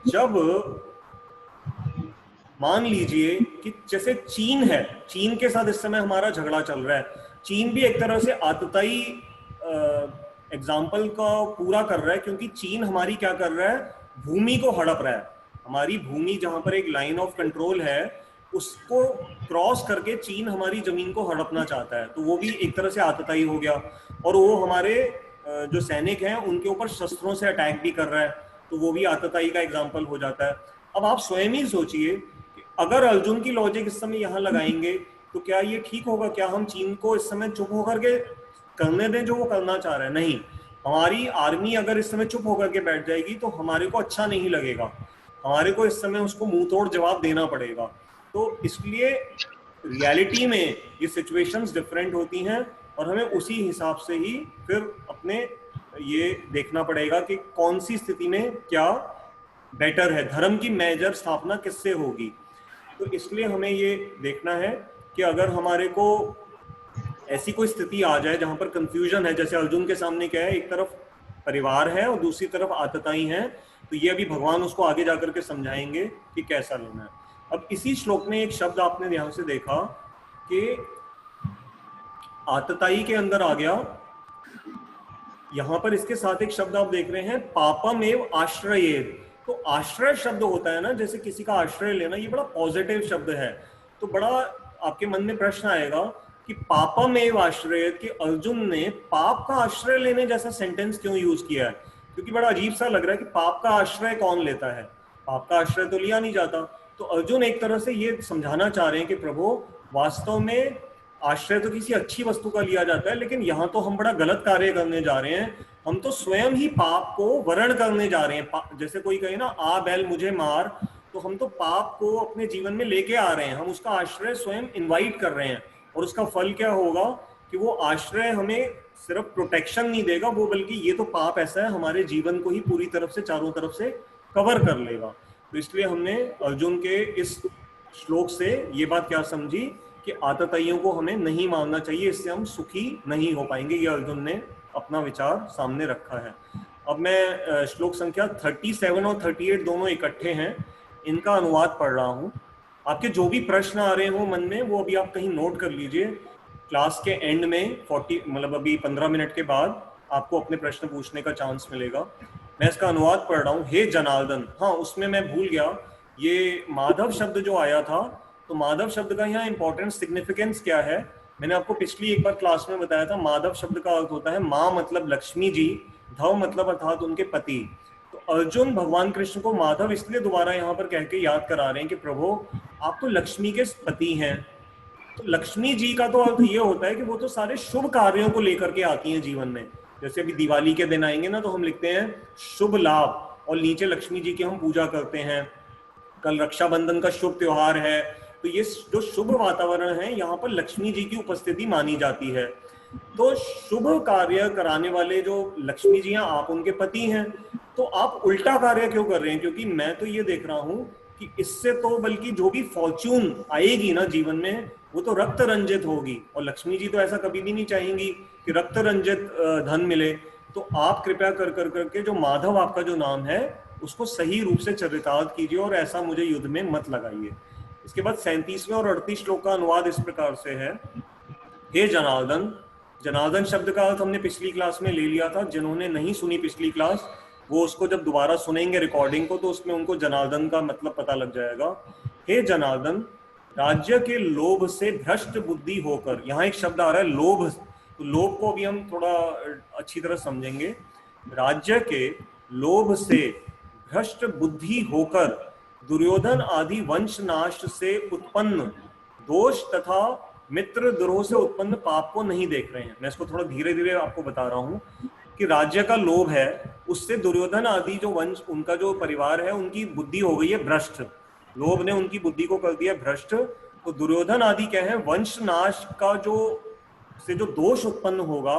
जब मान लीजिए कि जैसे चीन है, चीन के साथ इस समय हमारा झगड़ा चल रहा है, चीन भी एक तरह से आतताई एग्जाम्पल का पूरा कर रहा है, क्योंकि चीन हमारी क्या कर रहा है, भूमि को हड़प रहा है। हमारी भूमि जहां पर एक लाइन ऑफ कंट्रोल है उसको क्रॉस करके चीन हमारी जमीन को हड़पना चाहता है, तो वो भी एक तरह से आतताई हो गया। और वो हमारे जो सैनिक हैं उनके ऊपर शस्त्रों से अटैक भी कर रहा है, तो वो भी आतताई का एग्जाम्पल हो जाता है। अब आप स्वयं ही सोचिए कि अगर अर्जुन की लॉजिक इस समय यहाँ लगाएंगे तो क्या ये ठीक होगा? क्या हम चीन को इस समय चुप होकर के करने दें जो वो करना चाह रहा है? नहीं, हमारी आर्मी अगर इस समय चुप होकर के बैठ जाएगी तो हमारे को अच्छा नहीं लगेगा, हमारे को इस समय उसको मुंह तोड़ जवाब देना पड़ेगा। तो इसलिए रियलिटी में ये सिचुएशंस डिफरेंट होती हैं और हमें उसी हिसाब से ही फिर अपने ये देखना पड़ेगा कि कौन सी स्थिति में क्या बेटर है, धर्म की मेजर स्थापना किससे होगी। तो इसलिए हमें ये देखना है कि अगर हमारे को ऐसी कोई स्थिति आ जाए जहां पर कंफ्यूजन है, जैसे अर्जुन के सामने क्या है, एक तरफ परिवार है और दूसरी तरफ आतताई है, तो ये अभी भगवान उसको आगे जाकर के समझाएंगे कि कैसा लेना है। अब इसी श्लोक में एक शब्द आपने ध्यान से देखा कि आतताई के अंदर आ गया, यहां पर इसके साथ एक शब्द आप देख रहे हैं पापम एव आश्रयेद। तो आश्रय शब्द होता है ना, जैसे किसी का आश्रय लेना, ये बड़ा पॉजिटिव शब्द है। तो बड़ा आपके मन में प्रश्न आएगा कि पापम एव आश्रयेद, कि अर्जुन ने पाप का आश्रय लेने जैसा सेंटेंस क्यों यूज किया है? क्योंकि बड़ा अजीब सा लग रहा है कि पाप का आश्रय कौन लेता है, पाप का आश्रय तो लिया नहीं जाता। तो अर्जुन एक तरह से ये समझाना चाह रहे हैं कि प्रभु वास्तव में आश्रय तो किसी अच्छी वस्तु का लिया जाता है, लेकिन यहाँ तो हम बड़ा गलत कार्य करने जा रहे हैं, हम तो स्वयं ही पाप को वर्ण करने जा रहे हैं। जैसे कोई कहे ना आ बैल मुझे मार, तो हम तो पाप को अपने जीवन में लेके आ रहे हैं, हम उसका आश्रय स्वयं इनवाइट कर रहे हैं। और उसका फल क्या होगा कि वो आश्रय हमें सिर्फ प्रोटेक्शन नहीं देगा, वो बल्कि ये तो पाप ऐसा है हमारे जीवन को ही पूरी तरफ से चारों तरफ से कवर कर लेगा। तो इसलिए हमने अर्जुन के इस श्लोक से ये बात क्या समझी कि आतताइयों को हमें नहीं मानना चाहिए, इससे हम सुखी नहीं हो पाएंगे। ये अर्जुन ने अपना विचार सामने रखा है। अब मैं श्लोक संख्या 37 और 38 दोनों इकट्ठे हैं, इनका अनुवाद पढ़ रहा हूँ। आपके जो भी प्रश्न आ रहे हो मन में वो अभी आप कहीं नोट कर लीजिए, क्लास के एंड में 40 मतलब अभी 15 मिनट के बाद आपको अपने प्रश्न पूछने का चांस मिलेगा। मैं इसका अनुवाद पढ़ रहा हूँ। हे जनार्दन, हाँ उसमें मैं भूल गया, ये माधव शब्द जो आया था, तो माधव शब्द का यहाँ इंपॉर्टेंट सिग्निफिकेंस क्या है, मैंने आपको पिछली एक बार क्लास में बताया था। माधव शब्द का अर्थ होता है माँ मतलब लक्ष्मी जी, धव मतलब अर्थात उनके पति। तो अर्जुन भगवान कृष्ण को माधव इसलिए दोबारा यहाँ पर कह के याद करा रहे हैं कि प्रभु आप तो लक्ष्मी के पति हैं। तो लक्ष्मी जी का तो अर्थ ये होता है कि वो तो सारे शुभ कार्यों को लेकर के आती हैं जीवन में। जैसे अभी दिवाली के दिन आएंगे ना, तो हम लिखते हैं शुभ लाभ और नीचे लक्ष्मी जी की हम पूजा करते हैं। कल रक्षाबंधन का शुभ त्योहार है, तो ये जो शुभ वातावरण है यहाँ पर लक्ष्मी जी की उपस्थिति मानी जाती है। तो शुभ कार्य कराने वाले जो लक्ष्मी जी हैं, आप उनके पति हैं, तो आप उल्टा कार्य क्यों कर रहे हैं? क्योंकि मैं तो ये देख रहा हूँ कि इससे तो बल्कि जो भी फॉर्च्यून आएगी ना जीवन में वो तो रक्त रंजित होगी, और लक्ष्मी जी तो ऐसा कभी भी नहीं चाहेंगी कि रक्त रंजित धन मिले। तो आप कृपया कर करके जो माधव आपका जो नाम है उसको सही रूप से चरितार्थ कीजिए और ऐसा मुझे युद्ध में मत लगाइए। इसके बाद 37वें और 38 श्लोक का अनुवाद इस प्रकार से है। हे जनार्दन, जनार्दन शब्द का अर्थ हमने पिछली क्लास में ले लिया था। जिन्होंने नहीं सुनी पिछली क्लास वो उसको जब दोबारा सुनेंगे रिकॉर्डिंग को तो उसमें उनको जनार्दन का मतलब पता लग जाएगा। हे जनार्दन, राज्य के लोभ से भ्रष्ट बुद्धि होकर, यहाँ एक शब्द आ रहा है लोभ, तो लोभ को भी हम थोड़ा अच्छी तरह समझेंगे। राज्य के लोभ से भ्रष्ट बुद्धि होकर दुर्योधन आदि वंश नाश से उत्पन्न दोष तथा मित्र द्रोह से उत्पन्न पाप को नहीं देख रहे हैं। मैं इसको थोड़ा धीरे धीरे आपको बता रहा हूं कि राज्य का लोभ है, उससे दुर्योधन आदि जो वंश, उनका जो परिवार है, उनकी बुद्धि हो गई है भ्रष्ट। लोभ ने उनकी बुद्धि को कर दिया भ्रष्ट। तो दुर्योधन आदि क्या है, वंश नाश का जो दोष उत्पन्न होगा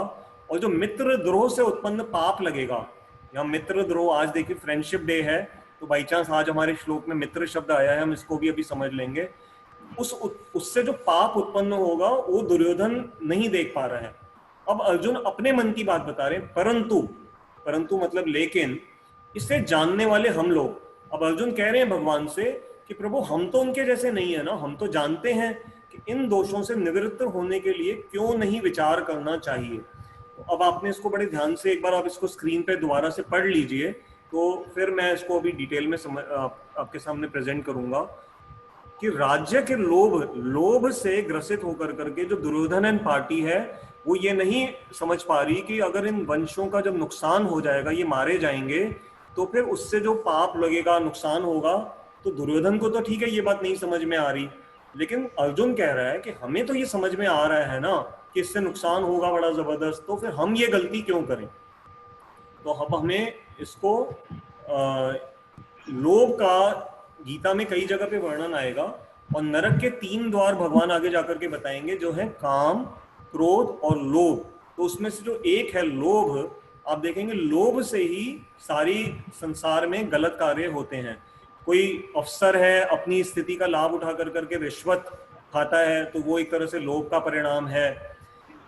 और जो मित्र द्रोह से उत्पन्न पाप लगेगा। यहाँ मित्र द्रोह, आज देखिए फ्रेंडशिप डे है तो बाई चांस आज हमारे श्लोक में मित्र शब्द आया है, हम इसको भी अभी समझ लेंगे। उससे जो पाप उत्पन्न होगा वो दुर्योधन नहीं देख पा रहा है। अब अर्जुन अपने मन की बात बता रहे हैं, परंतु मतलब लेकिन इसे जानने वाले हम लोग। अब अर्जुन कह रहे हैं भगवान से कि प्रभु हम तो उनके जैसे नहीं है ना, हम तो जानते हैं कि इन दोषों से निवृत्त होने के लिए क्यों नहीं विचार करना चाहिए। तो अब आपने इसको बड़े ध्यान से एक बार आप इसको स्क्रीन पे दोबारा से पढ़ लीजिए, तो फिर मैं इसको अभी डिटेल में आपके सामने प्रेजेंट करूंगा कि राज्य के लोभ से ग्रसित होकर करके जो दुर्योधन एंड पार्टी है वो ये नहीं समझ पा रही कि अगर इन वंशों का जब नुकसान हो जाएगा, ये मारे जाएंगे, तो फिर उससे जो पाप लगेगा, नुकसान होगा। तो दुर्योधन को तो ठीक है ये बात नहीं समझ में आ रही, लेकिन अर्जुन कह रहा है कि हमें तो ये समझ में आ रहा है ना कि इससे नुकसान होगा बड़ा जबरदस्त, तो फिर हम ये गलती क्यों करें। तो अब हमें इसको लोभ का गीता में कई जगह पे वर्णन आएगा, और नरक के 3 द्वार भगवान आगे जाकर के बताएंगे जो है काम, क्रोध और लोभ। तो उसमें से जो एक है लोभ, आप देखेंगे लोभ से ही सारी संसार में गलत कार्य होते हैं। कोई अफसर है अपनी स्थिति का लाभ उठा कर करके रिश्वत खाता है तो वो एक तरह से लोभ का परिणाम है।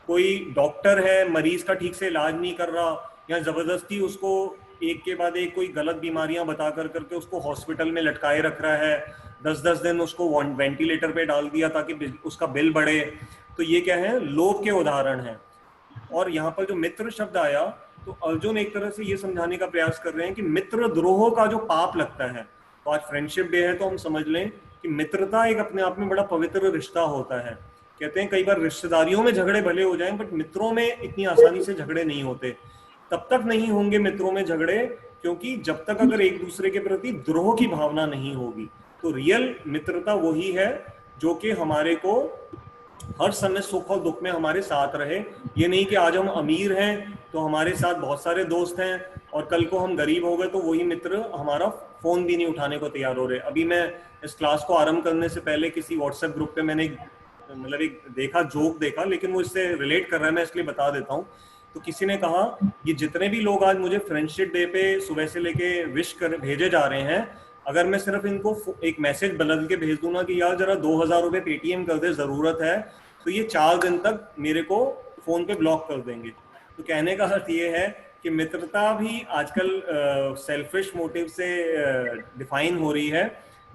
कोई डॉक्टर है मरीज का ठीक से इलाज नहीं कर रहा, या जबरदस्ती उसको एक के बाद एक कोई गलत बीमारियां बता कर करके उसको हॉस्पिटल में लटकाए रख रहा है, 10-10 दिन उसको वेंटिलेटर पे डाल दिया ताकि उसका बिल बढ़े। तो ये क्या है, लोभ के उदाहरण है। और यहाँ पर जो मित्र शब्द आया तो अर्जुन एक तरह से ये समझाने का प्रयास कर रहे हैं कि मित्र द्रोह का जो पाप लगता है, तो आज फ्रेंडशिप डे है तो हम समझ लें कि मित्रता एक अपने आप में बड़ा पवित्र रिश्ता होता है। कहते हैं कई बार रिश्तेदारियों में झगड़े भले हो जाएं, बट मित्रों में इतनी आसानी से झगड़े नहीं होते। तब तक नहीं होंगे मित्रों में झगड़े क्योंकि जब तक अगर एक दूसरे के प्रति द्रोह की भावना नहीं होगी। तो रियल मित्रता वही है जो कि हमारे को हर समय सुख और दुख में हमारे साथ रहे। ये नहीं कि आज हम अमीर हैं तो हमारे साथ बहुत सारे दोस्त हैं और कल को हम गरीब हो गए तो वही मित्र हमारा फोन भी नहीं उठाने को तैयार हो रहे। अभी मैं इस क्लास को आरंभ करने से पहले किसी व्हाट्सएप ग्रुप पे मैंने मतलब एक जोक देखा, लेकिन वो इससे रिलेट कर रहा है, मैं इसलिए बता देता हूँ। तो किसी ने कहा कि जितने भी लोग आज मुझे फ्रेंडशिप डे पे सुबह से लेके विश कर भेजे जा रहे हैं, अगर मैं सिर्फ इनको एक मैसेज बदल के भेज दूं ना कि यार जरा 2000 रुपये पेटीएम कर दे, जरूरत है, तो ये 4 दिन तक मेरे को फोन पे ब्लॉक कर देंगे। तो कहने का अर्थ ये है कि मित्रता भी आजकल सेल्फिश मोटिव से डिफाइन हो रही है।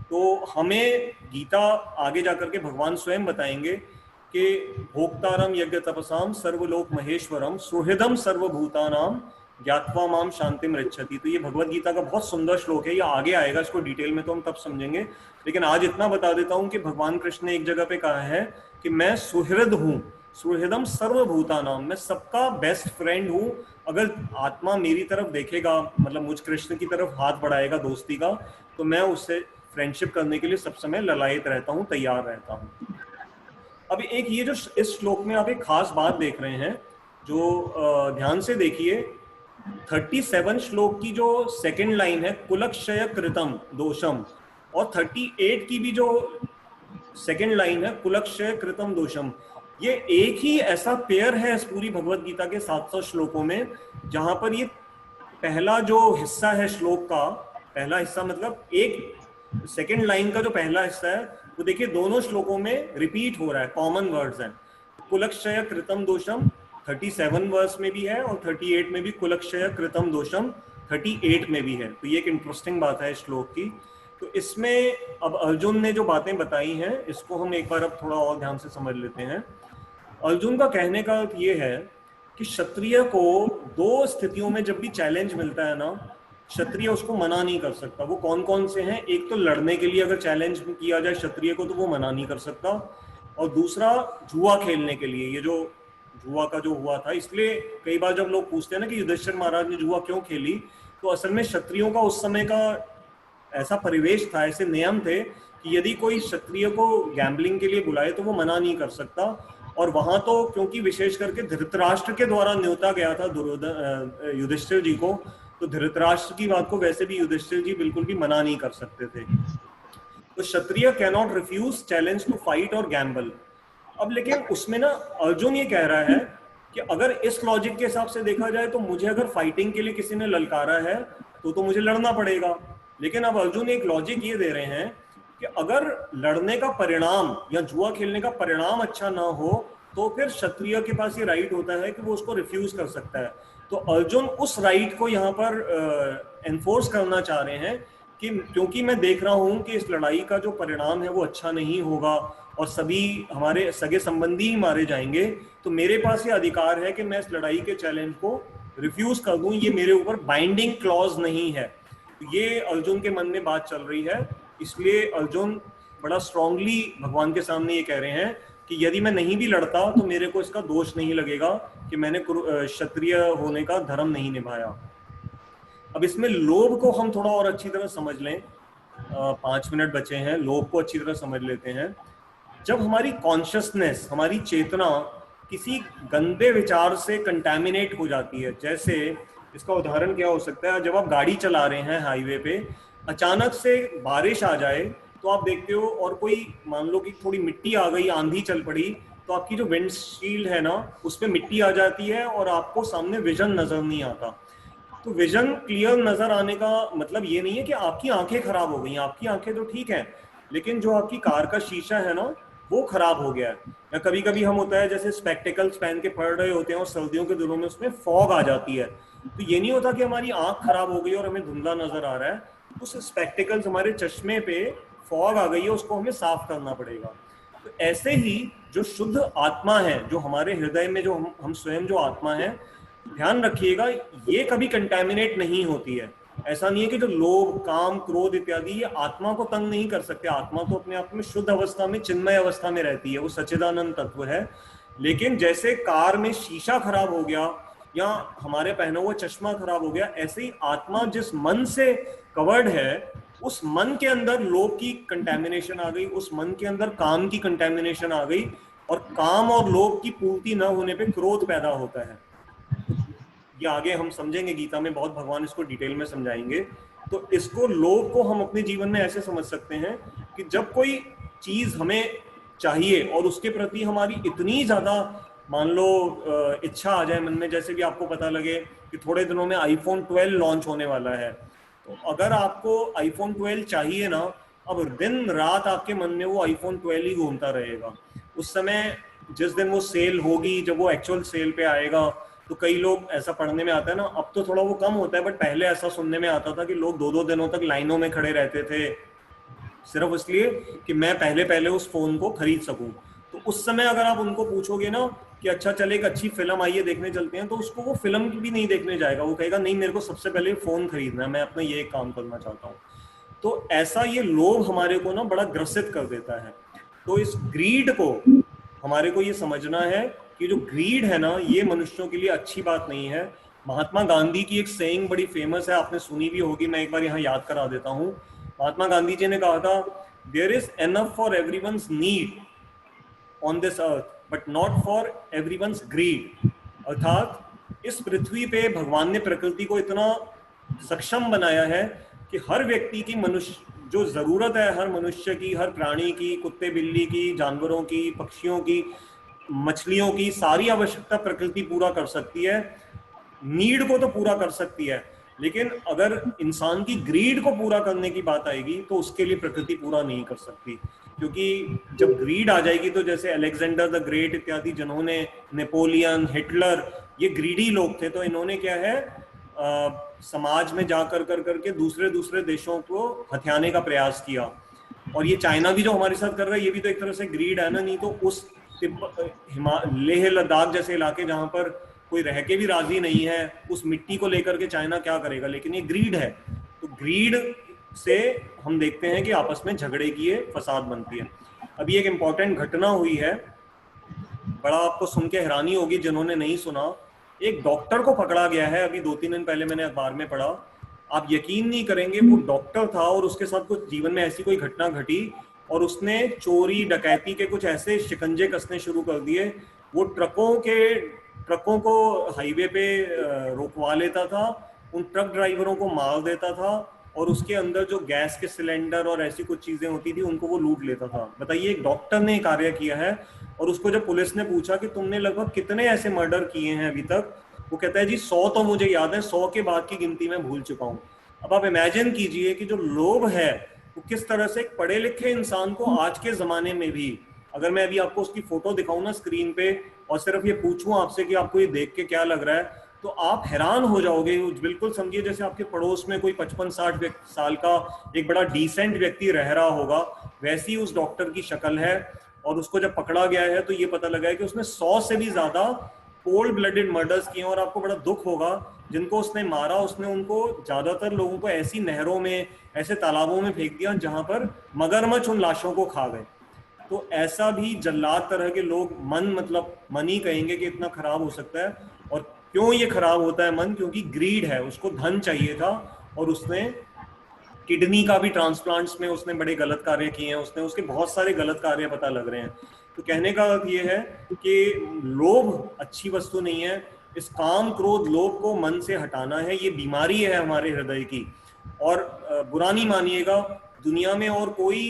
तो हमें गीता आगे जाकर के भगवान स्वयं बताएंगे कि भोक्तारम यज्ञ तपसाम सर्वलोक महेश्वरम सुहृदम सर्वभूतानाम ज्ञात्वा माम शांतिम रक्षति। तो ये भगवत गीता का बहुत सुंदर श्लोक है, ये आगे आएगा, इसको डिटेल में तो हम तब समझेंगे। लेकिन आज इतना बता देता हूँ कि भगवान कृष्ण ने एक जगह पे कहा है कि मैं सुहृद हूँ, सुहृदम सर्वभूतानाम, मैं सबका बेस्ट फ्रेंड हूँ। अगर आत्मा मेरी तरफ देखेगा, मतलब मुझ कृष्ण की तरफ हाथ बढ़ाएगा दोस्ती का, तो मैं उससे फ्रेंडशिप करने के लिए सब समय ललायत रहता हूँ, तैयार रहता हूँ। अब एक ये जो इस श्लोक में आप एक खास बात देख रहे हैं, जो ध्यान से देखिए, 37 श्लोक की जो सेकंड लाइन है कुलक्षय कृतम दोषम, और 38 की भी जो सेकंड लाइन है कुलक्षय कृतम दोषम, ये एक ही ऐसा पेयर है इस पूरी भगवत गीता के 700 श्लोकों में, जहां पर ये पहला जो हिस्सा है श्लोक का, पहला हिस्सा मतलब एक सेकेंड लाइन का जो पहला हिस्सा है वो देखिए दोनों श्लोकों में रिपीट हो रहा है, कॉमन वर्ड्स हैं। कुलक्षय कृतम दोषम 37 वर्स में भी है और 38 में भी कुलक्षय कृतम दोषम 38 में भी है। तो ये एक इंटरेस्टिंग बात है इस श्लोक की। तो इसमें अब अर्जुन ने जो बातें बताई हैं इसको हम एक बार अब थोड़ा और ध्यान से समझ लेते हैं। अर्जुन का कहने का अर्थ ये है कि क्षत्रिय को दो स्थितियों में जब भी चैलेंज मिलता है ना, क्षत्रिय उसको मना नहीं कर सकता। वो कौन कौन से हैं? एक तो लड़ने के लिए अगर चैलेंज किया जाए क्षत्रिय को तो वो मना नहीं कर सकता, और दूसरा जुआ खेलने के लिए। ये जो जुआ का जो हुआ था, इसलिए कई बार जब लोग पूछते हैं ना कि युधिष्ठिर महाराज ने जुआ क्यों खेली, तो असल में क्षत्रियों का उस समय का ऐसा परिवेश था, ऐसे नियम थे कि यदि कोई क्षत्रिय को गैम्बलिंग के लिए बुलाए तो वो मना नहीं कर सकता। और वहां तो क्योंकि विशेष करके धृतराष्ट्र के द्वारा न्योता गया था युधिष्ठिर जी को, तो धृतराष्ट्र की बात को वैसे भी युधिष्ठिर जी बिल्कुल भी मना नहीं कर सकते थे। तो Kshatriya can not refuse challenge to fight और गैम्बल। अब लेकिन उसमें ना अर्जुन ये कह रहा है कि अगर इस लॉजिक के हिसाब से देखा जाए तो मुझे अगर फाइटिंग के लिए किसी ने ललकारा है तो मुझे लड़ना पड़ेगा। लेकिन अब अर्जुन एक लॉजिक ये दे रहे हैं कि अगर लड़ने का परिणाम या जुआ खेलने का परिणाम अच्छा ना हो तो फिर क्षत्रिय के पास ये राइट होता है कि वो उसको रिफ्यूज कर सकता है। तो अर्जुन उस राइट को यहाँ पर एनफोर्स करना चाह रहे हैं कि क्योंकि मैं देख रहा हूं कि इस लड़ाई का जो परिणाम है वो अच्छा नहीं होगा और सभी हमारे सगे संबंधी ही मारे जाएंगे, तो मेरे पास ये अधिकार है कि मैं इस लड़ाई के चैलेंज को रिफ्यूज कर दूं। ये मेरे ऊपर बाइंडिंग क्लॉज नहीं है। ये अर्जुन के मन में बात चल रही है, इसलिए अर्जुन बड़ा स्ट्रांगली भगवान के सामने ये कह रहे हैं कि यदि मैं नहीं भी लड़ता तो मेरे को इसका दोष नहीं लगेगा कि मैंने क्षत्रिय होने का धर्म नहीं निभाया। अब इसमें लोभ को हम थोड़ा और अच्छी तरह समझ लें। 5 मिनट बचे हैं, लोभ को अच्छी तरह समझ लेते हैं। जब हमारी कॉन्शियसनेस, हमारी चेतना किसी गंदे विचार से कंटैमिनेट हो जाती है, जैसे इसका उदाहरण क्या हो सकता है, जब आप गाड़ी चला रहे हैं हाईवे पे, अचानक से बारिश आ जाए तो आप देखते हो और कोई मान लो कि थोड़ी मिट्टी आ गई, आंधी चल पड़ी, तो आपकी जो विंडशील्ड है ना उसमें मिट्टी आ जाती है और आपको सामने विजन नजर नहीं आता। तो विजन क्लियर नजर आने का मतलब ये नहीं है कि आपकी आंखें खराब हो गई। आपकी आंखें तो ठीक है, लेकिन जो आपकी कार का शीशा है ना वो खराब हो गया है। या कभी कभी हम होता है जैसे स्पेक्टिकल्स पहन के पढ़ रहे होते हैं और सर्दियों के दिनों में उसमें फॉग आ जाती है, तो ये नहीं होता कि हमारी आंख खराब हो गई और हमें धुंधला नजर आ रहा है, उस स्पेक्टिकल्स हमारे चश्मे पे फॉग आ गई है, उसको हमें साफ करना पड़ेगा। तो ऐसे ही जो शुद्ध आत्मा है, जो हमारे हृदय में जो हम स्वयं जो आत्मा है, ध्यान रखिएगा ये कभी कंटैमिनेट नहीं होती है। ऐसा नहीं है कि जो लोभ, काम, क्रोध इत्यादि ये आत्मा को तंग नहीं कर सकते। आत्मा तो अपने आप में शुद्ध अवस्था में, चिन्मय अवस्था में रहती है, वो सच्चिदानंद तत्व है। लेकिन जैसे कार में शीशा खराब हो गया या हमारे पहना हुआ चश्मा खराब हो गया, ऐसे ही आत्मा जिस मन से कवर्ड है, उस मन के अंदर लोभ की कंटैमिनेशन आ गई, उस मन के अंदर काम की कंटैमिनेशन आ गई, और काम और लोभ की पूर्ति न होने पे क्रोध पैदा होता है। ये आगे हम समझेंगे, गीता में बहुत भगवान इसको डिटेल में समझाएंगे। तो इसको, लोभ को हम अपने जीवन में ऐसे समझ सकते हैं कि जब कोई चीज हमें चाहिए और उसके प्रति हमारी इतनी ज्यादा मान लो इच्छा आ जाए मन में, जैसे भी आपको पता लगे कि थोड़े दिनों में iPhone 12 लॉन्च होने वाला है, तो अगर आपको iPhone 12 चाहिए ना, अब दिन रात आपके मन में वो iPhone 12 ही घूमता रहेगा। उस समय जिस दिन वो सेल होगी, जब वो एक्चुअल सेल पे आएगा, तो कई लोग, ऐसा पढ़ने में आता है ना, अब तो थोड़ा वो कम होता है, बट पहले ऐसा सुनने में आता था कि लोग 2-2 दिनों तक लाइनों में खड़े रहते थे सिर्फ इसलिए कि मैं पहले उस फोन को खरीद सकूं। तो उस समय अगर आप उनको पूछोगे ना कि अच्छा चले एक अच्छी फिल्म आई है देखने चलते हैं, तो उसको वो फिल्म भी नहीं देखने जाएगा, वो कहेगा नहीं मेरे को सबसे पहले फोन खरीदना है, मैं अपना ये काम करना चाहता हूँ। तो ऐसा ये लोभ हमारे को ना बड़ा ग्रसित कर देता है। तो इस ग्रीड को हमारे को ये समझना है कि जो ग्रीड है ना, ये मनुष्यों के लिए अच्छी बात नहीं है। महात्मा गांधी की एक सेइंग बड़ी फेमस है, आपने सुनी भी होगी, मैं एक बार यहाँ याद करा देता हूँ। महात्मा गांधी जी ने कहा था, there is enough for everyone's need on this earth but not for everyone's greed. अर्थात इस पृथ्वी पे भगवान ने प्रकृति को इतना सक्षम बनाया है कि हर व्यक्ति की, मनुष्य जो जरूरत है, हर मनुष्य की, हर प्राणी की, कुत्ते बिल्ली की, जानवरों की, पक्षियों की, मछलियों की, सारी आवश्यकता प्रकृति पूरा कर सकती है। नीड को तो पूरा कर सकती है, लेकिन अगर इंसान की ग्रीड को पूरा करने की बात आएगी तो उसके लिए प्रकृति पूरा नहीं कर सकती, क्योंकि जब ग्रीड आ जाएगी तो जैसे अलेक्जेंडर द ग्रेट इत्यादि जिन्होंने, नेपोलियन, हिटलर, ये ग्रीडी लोग थे, तो इन्होंने क्या है समाज में जाकर कर करके दूसरे दूसरे देशों को हथियाने का प्रयास किया। और ये चाइना भी जो हमारे साथ कर रहा है ये भी तो एक तरह से ग्रीड है ना, नहीं तो उस लेह लद्दाख जैसे इलाके जहां पर कोई रह के भी राजी नहीं है, उस मिट्टी को लेकर के चाइना क्या करेगा, लेकिन ये ग्रीड है। तो ग्रीड से हम देखते हैं कि आपस में झगड़े की ये फसाद बनती है। अभी एक इंपॉर्टेंट घटना हुई है, बड़ा आपको सुन के हैरानी होगी जिन्होंने नहीं सुना। एक डॉक्टर को पकड़ा गया है, अभी 2-3 दिन पहले मैंने अखबार में पढ़ा। आप यकीन नहीं करेंगे, वो डॉक्टर था और उसके साथ कुछ जीवन में ऐसी कोई घटना घटी और उसने चोरी डकैती के कुछ ऐसे शिकंजे कसने शुरू कर दिए। वो ट्रकों को हाईवे पे रोकवा लेता था, उन ट्रक ड्राइवरों को मार देता था और उसके अंदर जो गैस के सिलेंडर और ऐसी कुछ चीजें होती थी उनको वो लूट लेता था। बताइए, एक डॉक्टर ने कार्य किया है। और उसको जब पुलिस ने पूछा कि तुमने लगभग कितने ऐसे मर्डर किए हैं अभी तक, वो कहता है जी 100 तो मुझे याद है, 100 के बाद की गिनती मैं भूल चुका हूँ। अब आप इमेजिन कीजिए कि जो लोभ है वो किस तरह से एक पढ़े लिखे इंसान को आज के जमाने में भी, अगर मैं अभी आपको उसकी फोटो दिखाऊं ना स्क्रीन पे और सिर्फ ये पूछूं आपसे कि आपको ये देख के क्या लग रहा है, तो आप हैरान हो जाओगे। बिल्कुल समझिए जैसे आपके पड़ोस में कोई 55-60 साल का एक बड़ा डिसेंट व्यक्ति रह रहा होगा, वैसी उस डॉक्टर की शक्ल है। और उसको जब पकड़ा गया है तो ये पता लगा है कि उसने 100 से भी ज्यादा कोल्ड ब्लडेड मर्डर्स किए। और आपको बड़ा दुख होगा, जिनको उसने मारा उसने उनको, ज्यादातर लोगों को ऐसी नहरों में, ऐसे तालाबों में फेंक दिया जहां पर मगरमच्छ उन लाशों को खा गए। तो ऐसा भी जल्लाद तरह के लोग, मन ही कहेंगे कि इतना खराब हो सकता है। और क्यों ये खराब होता है मन? क्योंकि ग्रीड है, उसको धन चाहिए था और उसने किडनी का भी ट्रांसप्लांट्स में उसने बड़े गलत कार्य किए हैं, उसने उसके बहुत सारे गलत कार्य पता लग रहे हैं। तो कहने का अर्थ ये है कि लोभ अच्छी वस्तु नहीं है। इस काम क्रोध लोभ को मन से हटाना है, ये बीमारी है हमारे हृदय की। और बुरा नहीं मानिएगा, दुनिया में और कोई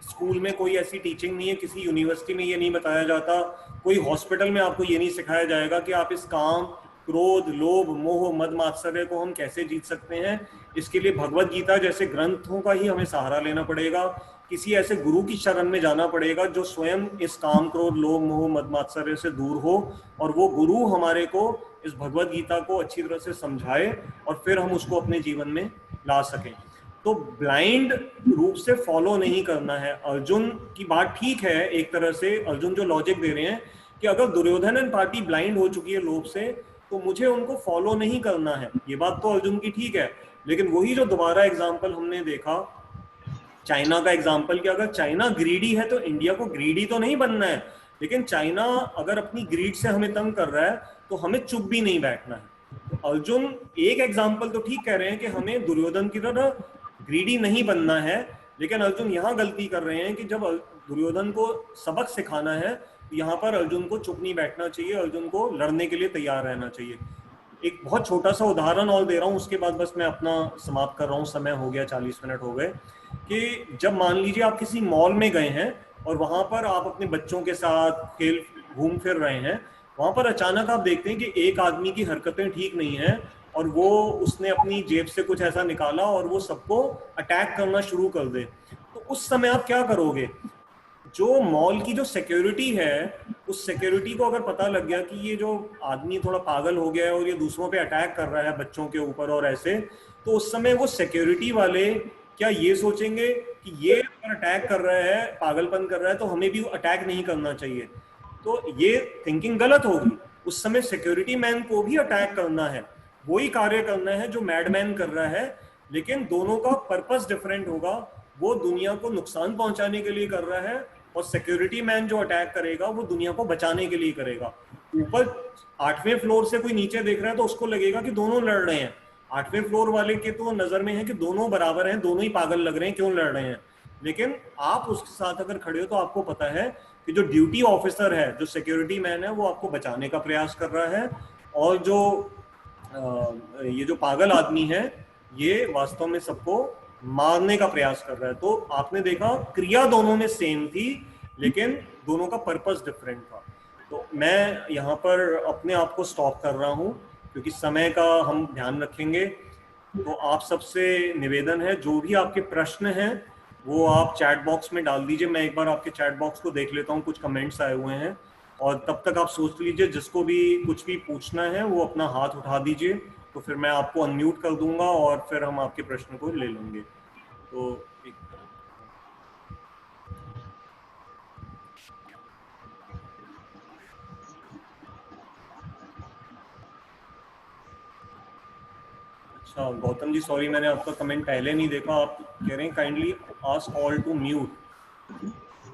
स्कूल में कोई ऐसी टीचिंग नहीं है, किसी यूनिवर्सिटी में ये नहीं बताया जाता, कोई हॉस्पिटल में आपको ये नहीं सिखाया जाएगा कि आप इस काम क्रोध लोभ मोह मद मात्सर्य को हम कैसे जीत सकते हैं। इसके लिए भगवत गीता जैसे ग्रंथों का ही हमें सहारा लेना पड़ेगा, किसी ऐसे गुरु की शरण में जाना पड़ेगा जो स्वयं इस काम क्रोध लोभ मोह मद मात्सर्य से दूर हो, और वो गुरु हमारे को इस भगवत गीता को अच्छी तरह से समझाए और फिर हम उसको अपने जीवन में ला सकें। तो ब्लाइंड रूप से फॉलो नहीं करना है। अर्जुन की बात ठीक है, एक तरह से अर्जुन जो लॉजिक दे रहे हैं कि अगर दुर्योधन एंड पार्टी ब्लाइंड हो चुकी है लोभ से, तो मुझे उनको फॉलो नहीं करना है। ये बात तो अर्जुन की ठीक है, लेकिन वही जो दोबारा एग्जाम्पल हमने देखा चाइना का एग्जाम्पल, कि अगर चाइना ग्रीडी है तो इंडिया को ग्रीडी तो नहीं बनना है, लेकिन चाइना अगर अपनी ग्रीड से हमें तंग कर रहा है तो हमें चुप भी नहीं बैठना है। तो अर्जुन एक एग्जाम्पल तो ठीक कह रहे हैं कि हमें दुर्योधन की तरह ग्रीडी नहीं बनना है, लेकिन अर्जुन यहाँ गलती कर रहे हैं कि जब दुर्योधन को सबक सिखाना है तो यहाँ पर अर्जुन को चुप नहीं बैठना चाहिए, अर्जुन को लड़ने के लिए तैयार रहना चाहिए। एक बहुत छोटा सा उदाहरण और दे रहा हूँ, उसके बाद बस मैं अपना समाप्त कर रहा हूँ, समय हो गया, 40 मिनट हो गए। कि जब मान लीजिए आप किसी मॉल में गए हैं और वहां पर आप अपने बच्चों के साथ खेल घूम फिर रहे हैं, वहां पर अचानक आप देखते हैं कि एक आदमी की हरकतें ठीक नहीं है और वो उसने अपनी जेब से कुछ ऐसा निकाला और वो सबको अटैक करना शुरू कर दे। तो उस समय आप क्या करोगे? जो मॉल की जो सिक्योरिटी है, उस सिक्योरिटी को अगर पता लग गया कि ये जो आदमी थोड़ा पागल हो गया है और ये दूसरों पे अटैक कर रहा है बच्चों के ऊपर और ऐसे, तो उस समय वो सिक्योरिटी वाले क्या ये सोचेंगे कि ये अगर अटैक कर रहा है, पागलपन कर रहा है, तो हमें भी अटैक नहीं करना चाहिए? तो ये थिंकिंग गलत होगी। उस समय सिक्योरिटी मैन को भी अटैक करना है, वही कार्य करना है जो मैडमैन कर रहा है, लेकिन दोनों का पर्पस डिफरेंट होगा। वो दुनिया को नुकसान पहुंचाने के लिए कर रहा है और सिक्योरिटी मैन जो अटैक करेगा वो दुनिया को बचाने के लिए करेगा। ऊपर 8वें फ्लोर से कोई नीचे देख रहा है तो उसको लगेगा कि दोनों लड़ रहे हैं। 8वें फ्लोर वाले के तो नजर में है कि दोनों बराबर हैं, दोनों ही पागल लग रहे हैं, क्यों लड़ रहे हैं। लेकिन आप उसके साथ अगर खड़े हो तो आपको पता है कि जो ड्यूटी ऑफिसर है, जो सिक्योरिटी मैन है, वो आपको बचाने का प्रयास कर रहा है, और जो ये जो पागल आदमी है ये वास्तव में सबको मारने का प्रयास कर रहा है। तो आपने देखा क्रिया दोनों में सेम थी, लेकिन दोनों का पर्पस डिफरेंट था। तो मैं यहाँ पर अपने आप को स्टॉप कर रहा हूँ क्योंकि समय का हम ध्यान रखेंगे। तो आप सबसे निवेदन है, जो भी आपके प्रश्न हैं वो आप चैट बॉक्स में डाल दीजिए। मैं एक बार आपके चैट बॉक्स को देख लेता हूँ, कुछ कमेंट्स आए हुए हैं, और तब तक आप सोच लीजिए, जिसको भी कुछ भी पूछना है वो अपना हाथ उठा दीजिए, तो फिर मैं आपको अनम्यूट कर दूंगा और फिर हम आपके प्रश्न को ले लेंगे। तो एक अच्छा गौतम जी, सॉरी मैंने आपका कमेंट पहले नहीं देखा। आप कह रहे हैं kindly ask all to mute.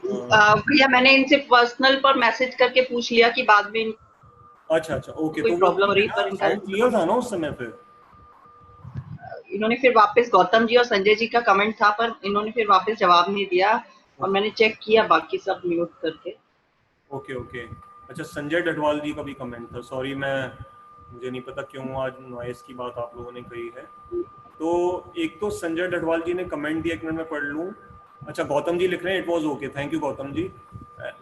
भैया मैंने इनसे पर्सनल पर मैसेज करके पूछ लिया कि बाद में अच्छा अच्छा, ओके, कोई तो वो प्रॉब्लम हो ठीक है रही, ना, पर इनका साउंड क्लियर था ना उस समय फिर? इन्होंने फिर वापस गौतम जी और संजय जी का कमेंट था, पर इन्होंने फिर वापस जवाब नहीं दिया, और मैंने चेक किया बाकी सब म्यूट करके। Okay okay. अच्छा, संजय डडवाल जी का भी कमेंट था, सॉरी मुझे नहीं पता क्यों आज नॉइस की बात आप लोगों ने कही है। तो एक तो संजय डडवाल जी ने कमेंट दिया, एक मिनट में पढ़ लूँ। अच्छा, गौतम जी लिख रहे हैं it was okay, thank you Gautam ji.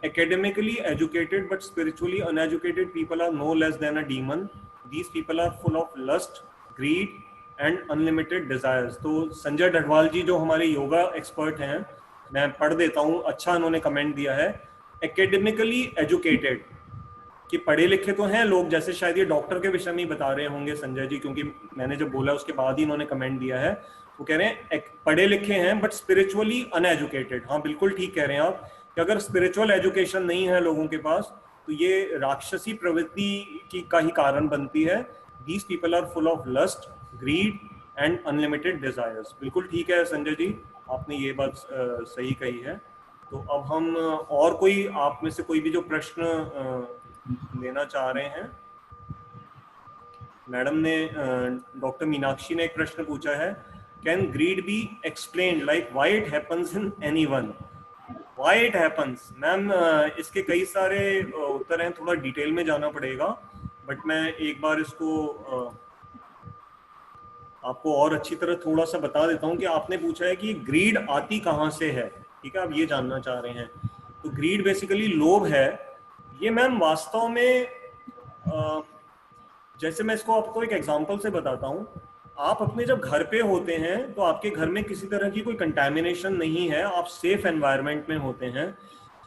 Academically educated but spiritually uneducated people are no less than a demon, these people are full of lust, greed and unlimited desires. तो संजय डडवाल जी जो हमारे योगा एक्सपर्ट हैं, मैं पढ़ देता हूँ, अच्छा उन्होंने कमेंट दिया है। एकेडमिकली एजुकेटेड, कि पढ़े लिखे तो हैं लोग, जैसे शायद ये डॉक्टर के विषय में ही बता रहे होंगे संजय जी, क्योंकि मैंने जब बोला उसके बाद ही इन्होंने कमेंट दिया है। वो कह रहे हैं पढ़े लिखे हैं बट स्पिरिचुअली अनएजुकेटेड। हाँ बिल्कुल ठीक कह रहे हैं आप, कि अगर स्पिरिचुअल एजुकेशन नहीं है लोगों के पास तो ये राक्षसी प्रवृत्ति की का ही कारण बनती है। These people are full of lust, greed and unlimited desires. बिल्कुल ठीक है संजय जी, आपने ये बात सही कही है। तो अब हम और कोई आप में से कोई भी जो प्रश्न लेना चाह रहे हैं। मैडम ने, डॉक्टर मीनाक्षी ने एक प्रश्न पूछा है, can greed be explained, like why it happens in anyone? Why it happens ma'am, इसके कई सारे उत्तर हैं, थोड़ा डिटेल में जाना पड़ेगा, बट मैं एक बार इसको आपको और अच्छी तरह थोड़ा सा बता देता हूँ। कि आपने पूछा है कि ग्रीड आती कहाँ से है, ठीक है, आप ये जानना चाह रहे हैं। तो ग्रीड बेसिकली लोभ है। ये मैम वास्तव में जैसे मैं इसको आपको एक एग्जांपल से बताता हूँ। आप अपने जब घर पे होते हैं तो आपके घर में किसी तरह की कोई कंटामिनेशन नहीं है, आप सेफ एनवायरनमेंट में होते हैं।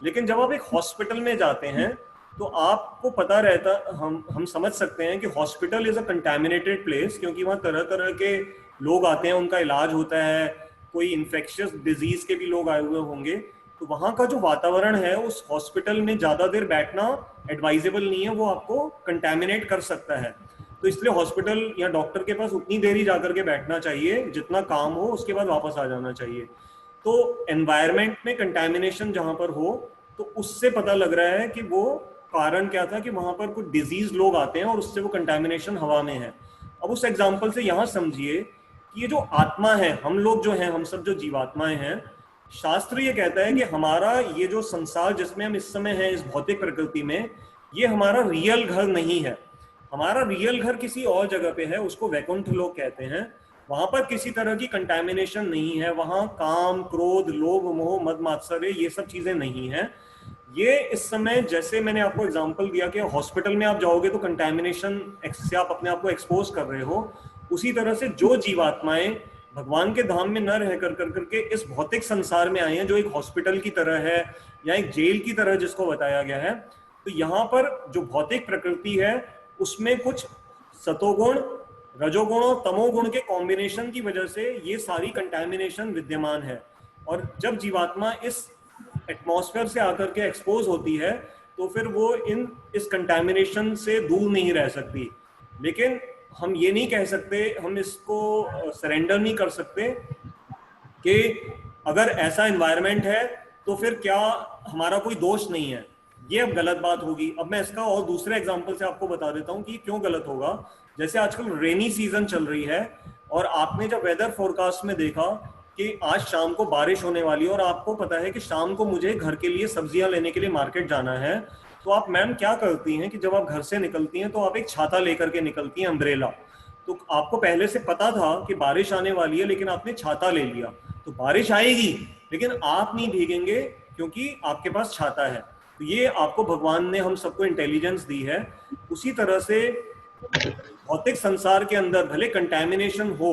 लेकिन जब आप एक हॉस्पिटल में जाते हैं तो आपको पता रहता, हम समझ सकते हैं कि hospital is a contaminated place, क्योंकि वहाँ तरह तरह के लोग आते हैं, उनका इलाज होता है, कोई इन्फेक्शियस डिजीज के भी लोग आए हुए होंगे। तो वहाँ का जो वातावरण है उस हॉस्पिटल में ज़्यादा देर बैठना एडवाइजेबल नहीं है, वो आपको कंटेमिनेट कर सकता है। तो इसलिए हॉस्पिटल या डॉक्टर के पास उतनी देर ही जाकर के बैठना चाहिए जितना काम हो, उसके बाद वापस आ जाना चाहिए। तो एनवायरनमेंट में कंटेमिनेशन जहां पर हो, तो उससे पता लग रहा है कि वो कारण क्या था, कि वहां पर कुछ डिजीज लोग आते हैं और उससे वो कंटेमिनेशन हवा में है। अब उस एग्जाम्पल से यहां समझिए कि ये जो आत्मा है, हम लोग जो हैं, हम सब जो जीवात्माएं हैं, शास्त्र ये कहता है कि हमारा ये जो संसार जिसमें हम इस समय हैं, इस भौतिक प्रकृति में, ये हमारा रियल घर नहीं है। हमारा रियल घर किसी और जगह पे है, उसको वैकुंठ लोक कहते हैं। वहां पर किसी तरह की कंटेमिनेशन नहीं है, वहां काम, क्रोध, लोभ, मोह, मद, मात्सर्य ये सब चीजें नहीं है। ये इस समय, जैसे मैंने आपको एग्जांपल दिया कि हॉस्पिटल में आप जाओगे तो कंटेमिनेशन से आप अपने आप को एक्सपोज कर रहे हो, उसी तरह से जो जीवात्माएं भगवान के धाम में न रह कर करके इस भौतिक संसार में आए हैं, जो एक हॉस्पिटल की तरह है या एक जेल की तरह जिसको बताया गया है, तो यहाँ पर जो भौतिक प्रकृति है उसमें कुछ सतोगुण, रजोगुण और तमोगुण के कॉम्बिनेशन की वजह से ये सारी कंटेमिनेशन विद्यमान है। और जब जीवात्मा इस एटमॉस्फेयर से आकर के एक्सपोज होती है तो फिर वो इस कंटेमिनेशन से दूर नहीं रह सकती। लेकिन हम ये नहीं कह सकते, हम इसको सरेंडर नहीं कर सकते कि अगर ऐसा एनवायरनमेंट है तो फिर क्या हमारा कोई दोष नहीं है, ये अब गलत बात होगी। अब मैं इसका और दूसरे एग्जांपल से आपको बता देता हूँ कि क्यों गलत होगा। जैसे आजकल रेनी सीजन चल रही है और आपने जब वेदर फोरकास्ट में देखा कि आज शाम को बारिश होने वाली है और आपको पता है कि शाम को मुझे घर के लिए सब्जियां लेने के लिए मार्केट जाना है, तो आप मैम क्या करती हैं कि जब आप घर से निकलती हैं तो आप एक छाता लेकर के निकलती हैं, अम्ब्रेला। तो आपको पहले से पता था कि बारिश आने वाली है लेकिन आपने छाता ले लिया, तो बारिश आएगी लेकिन आप नहीं भीगेंगे क्योंकि आपके पास छाता है। तो ये आपको भगवान ने हम सबको इंटेलिजेंस दी है। उसी तरह से भौतिक संसार के अंदर भले कंटेमिनेशन हो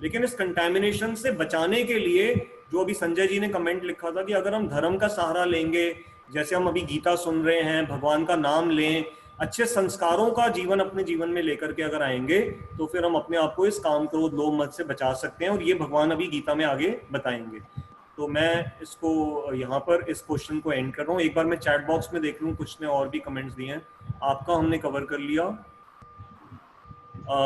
लेकिन इस कंटेमिनेशन से बचाने के लिए जो अभी संजय जी ने कमेंट लिखा था कि अगर हम धर्म का सहारा लेंगे, जैसे हम अभी गीता सुन रहे हैं, भगवान का नाम लें, अच्छे संस्कारों का जीवन अपने जीवन में लेकर के अगर आएंगे, तो फिर हम अपने आप को इस काम क्रोध लोभ मत से बचा सकते हैं, और ये भगवान अभी गीता में आगे बताएंगे। तो मैं इसको यहाँ पर इस क्वेश्चन को एंड कर रहा हूँ। एक बार मैं चैट बॉक्स में देख लूँ, कुछ ने और भी कमेंट्स दिए हैं। आपका हमने कवर कर लिया।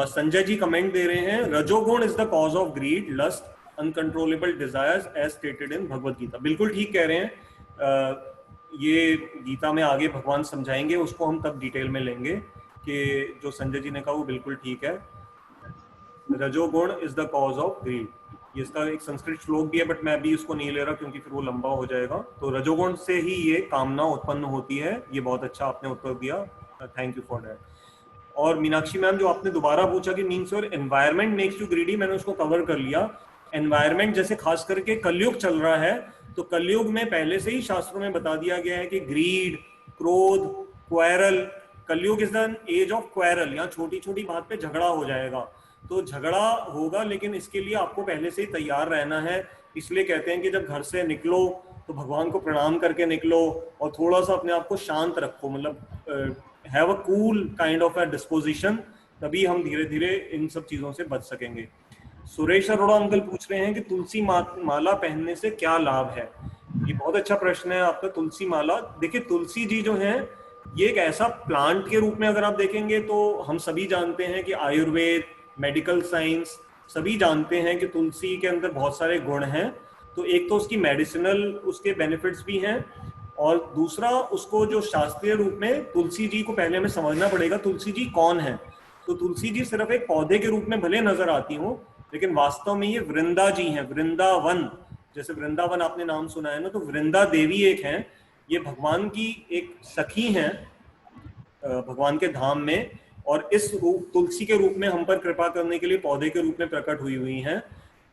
संजय जी कमेंट दे रहे हैं, rajoguna is the cause of greed, lust, uncontrollable desires as stated in Bhagavad Gita. बिल्कुल ठीक कह रहे हैं। ये गीता में आगे भगवान समझाएंगे, उसको हम तब डिटेल में लेंगे कि जो संजय जी ने कहा वो बिल्कुल ठीक है। रजोगुण is the cause of greed, ये इसका एक संस्कृत श्लोक भी है, बट मैं अभी इसको नहीं ले रहा क्योंकि फिर वो लंबा हो जाएगा। तो रजोगुण से ही ये कामना उत्पन्न होती है। ये बहुत अच्छा आपने उत्तर दिया, थैंक यू फॉर दैट। और मीनाक्षी मैम, जो आपने दोबारा पूछा कि means your environment makes you greedy, मैंने उसको कवर कर लिया। एनवायरमेंट जैसे खास करके कलयुग चल रहा है, तो कलयुग में पहले से ही शास्त्रों में बता दिया गया है कि ग्रीड, क्रोध, quarrel, Kalyug is the age of quarrel. यहाँ छोटी छोटी बात पे झगड़ा हो जाएगा, तो झगड़ा होगा, लेकिन इसके लिए आपको पहले से ही तैयार रहना है। इसलिए कहते हैं कि जब घर से निकलो तो भगवान को प्रणाम करके निकलो, और थोड़ा सा अपने आप को शांत रखो, मतलब have a cool kind of a disposition, तभी हम धीरे धीरे इन सब चीजों से बच सकेंगे। सुरेश अरोड़ा अंकल पूछ रहे हैं कि तुलसी माला पहनने से क्या लाभ है। ये बहुत अच्छा प्रश्न है आपका। तुलसी माला, देखिए तुलसी जी जो है, ये एक ऐसा प्लांट के रूप में अगर आप देखेंगे तो हम सभी जानते हैं कि आयुर्वेद, मेडिकल साइंस सभी जानते हैं कि तुलसी के अंदर बहुत सारे गुण हैं। तो एक तो उसकी मेडिसिनल उसके बेनिफिट्स भी हैं, और दूसरा उसको जो शास्त्रीय रूप में तुलसी जी को पहले हमें समझना पड़ेगा तुलसी जी कौन है। तो तुलसी जी सिर्फ एक पौधे के रूप में भले नजर आती हो, लेकिन वास्तव में ये वृंदा जी हैं। वृंदावन, जैसे वृंदावन आपने नाम सुना है ना, तो वृंदा देवी एक हैं, ये भगवान की एक सखी हैं भगवान के धाम में, और इस रूप तुलसी के रूप में हम पर कृपा करने के लिए पौधे के रूप में प्रकट हुई हैं।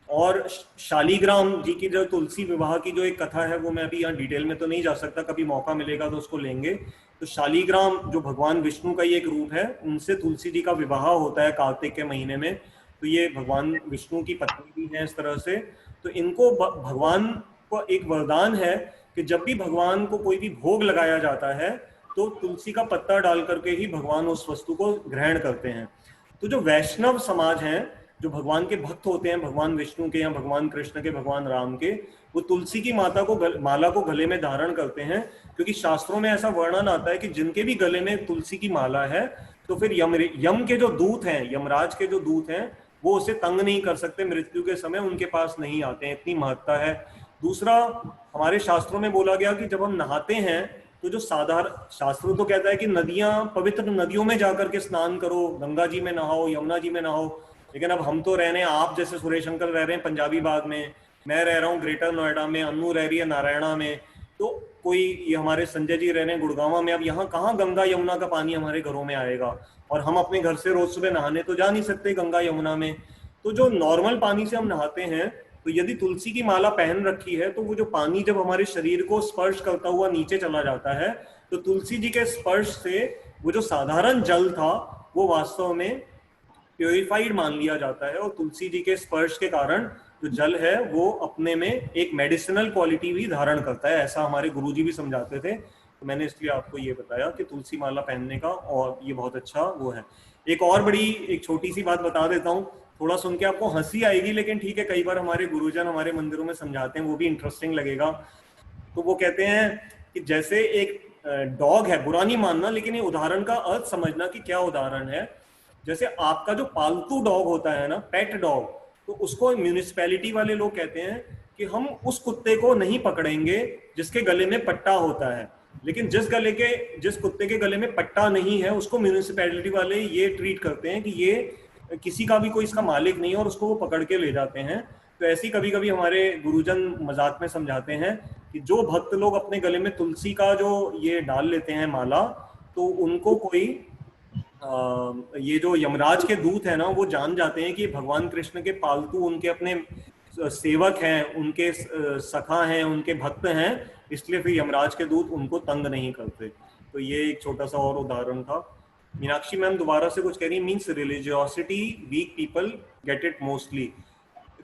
और शालीग्राम जी की जो तुलसी विवाह की जो एक कथा है, वो मैं अभी यहाँ डिटेल में तो नहीं जा सकता, कभी मौका मिलेगा तो उसको लेंगे। तो शालीग्राम जो भगवान विष्णु का ही एक रूप है, उनसे तुलसी जी का विवाह होता है कार्तिक के महीने में। तो ये भगवान विष्णु की पत्नी भी है इस तरह से। तो इनको भगवान को एक वरदान है कि जब भी भगवान को कोई भी भोग लगाया जाता है, तो तुलसी का पत्ता डाल करके ही भगवान उस वस्तु को ग्रहण करते हैं। तो जो वैष्णव समाज हैं, जो भगवान के भक्त होते हैं, भगवान विष्णु के या भगवान कृष्ण के, भगवान राम के, वो तुलसी की माला को गले में धारण करते हैं, क्योंकि शास्त्रों में ऐसा वर्णन आता है कि जिनके भी गले में तुलसी की माला है, तो फिर यम के जो दूत हैं, यमराज के जो दूत हैं, वो उसे तंग नहीं कर सकते, मृत्यु के समय उनके पास नहीं आते हैं, इतनी महत्ता है। दूसरा, हमारे शास्त्रों में बोला गया कि जब हम नहाते हैं तो जो साधारण शास्त्र तो कहता है कि नदियां, पवित्र नदियों में जाकर के स्नान करो, गंगा जी में नहाओ, यमुना जी में नहाओ, लेकिन अब हम तो रह रहे हैं, आप जैसे सुरेश अंकल रह रहे हैं पंजाबी बाग में, मैं रह रहा हूँ ग्रेटर नोएडा में, अन्नू रह रही है नारायणा में, तो कोई ये हमारे संजय जी रह रहे हैं गुड़गांव में। अब यहाँ कहाँ गंगा यमुना का पानी हमारे घरों में आएगा, और हम अपने घर से रोज सुबह नहाने तो जा नहीं सकते गंगा यमुना में। तो जो नॉर्मल पानी से हम नहाते हैं, तो यदि तुलसी की माला पहन रखी है, तो वो जो पानी जब हमारे शरीर को स्पर्श करता हुआ नीचे चला जाता है, तो तुलसी जी के स्पर्श से वो जो साधारण जल था वो वास्तव में प्योरीफाइड मान लिया जाता है, और तुलसी जी के स्पर्श के कारण जो जल है वो अपने में एक मेडिसिनल क्वालिटी भी धारण करता है, ऐसा हमारे गुरुजी भी समझाते थे। तो मैंने इसलिए आपको ये बताया कि तुलसी माला पहनने का, और ये बहुत अच्छा वो है। एक और बड़ी एक छोटी सी बात बता देता हूँ, थोड़ा सुन के आपको हंसी आएगी, लेकिन ठीक है, कई बार हमारे गुरुजन हमारे मंदिरों में समझाते हैं, वो भी इंटरेस्टिंग लगेगा। तो वो कहते हैं कि जैसे एक डॉग है, बुरा नहीं मानना, लेकिन ये उदाहरण का अर्थ समझना कि क्या उदाहरण है। जैसे आपका जो पालतू डॉग होता है ना, पेट डॉग, तो उसको म्यूनिसिपैलिटी वाले लोग कहते हैं कि हम उस कुत्ते को नहीं पकड़ेंगे जिसके गले में पट्टा होता है, लेकिन जिस कुत्ते के गले में पट्टा नहीं है, उसको म्यूनिसिपैलिटी वाले ये ट्रीट करते हैं कि ये किसी का भी कोई इसका मालिक नहीं है, और उसको वो पकड़ के ले जाते हैं। तो ऐसी कभी कभी हमारे गुरुजन मजाक में समझाते हैं कि जो भक्त लोग अपने गले में तुलसी का जो ये डाल लेते हैं माला, तो उनको कोई ये जो यमराज के दूत है ना, वो जान जाते हैं कि भगवान कृष्ण के पालतू, उनके अपने सेवक हैं, उनके सखा हैं, उनके भक्त हैं, इसलिए फिर यमराज के दूत उनको तंग नहीं करते। तो ये एक छोटा सा और उदाहरण था। मीनाक्षी मैम दोबारा से कुछ कह रही, means religiosity weak people get it mostly.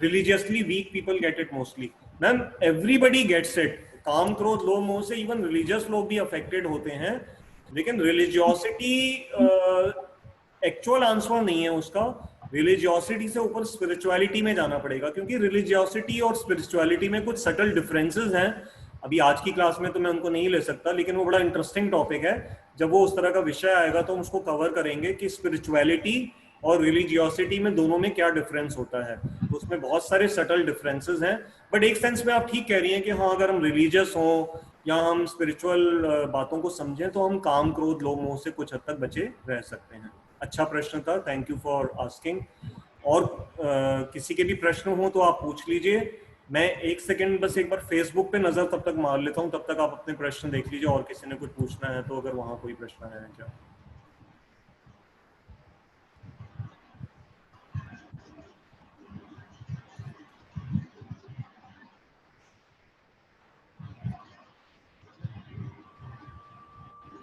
Religiously weak people get it mostly. Ma'am everybody gets it, काम क्रोध लोभ मोह से इवन रिलीजियस लोग भी अफेक्टेड होते हैं, लेकिन रिलीजियोसिटी एक्चुअल आंसर नहीं है उसका। रिलीजियोसिटी से ऊपर स्पिरिचुअलिटी में जाना पड़ेगा, क्योंकि रिलीजियोसिटी और स्पिरिचुअलिटी में कुछ सटल डिफरेंसेस हैं। अभी आज की क्लास में तो मैं उनको नहीं ले सकता, लेकिन वो बड़ा इंटरेस्टिंग टॉपिक है। जब वो उस तरह का विषय आएगा तो हम उसको कवर करेंगे कि स्पिरिचुअलिटी और रिलीजियोसिटी में दोनों में क्या डिफरेंस होता है। तो उसमें बहुत सारे सटल डिफरेंसेस हैं, बट एक सेंस में आप ठीक कह रही हैं कि हाँ, अगर हम रिलीजियस हों या हम स्पिरिचुअल बातों को समझें तो हम काम क्रोध लोभ मोह से कुछ हद तक बचे रह सकते हैं। अच्छा प्रश्न था, थैंक यू फॉर आस्किंग। और किसी के भी प्रश्न हो तो आप पूछ लीजिए। मैं एक सेकंड बस एक बार फेसबुक पे नजर तब तक मार लेता हूं, तब तक आप अपने प्रश्न देख लीजिए और किसी ने कुछ पूछना है तो, अगर वहां कोई प्रश्न है क्या।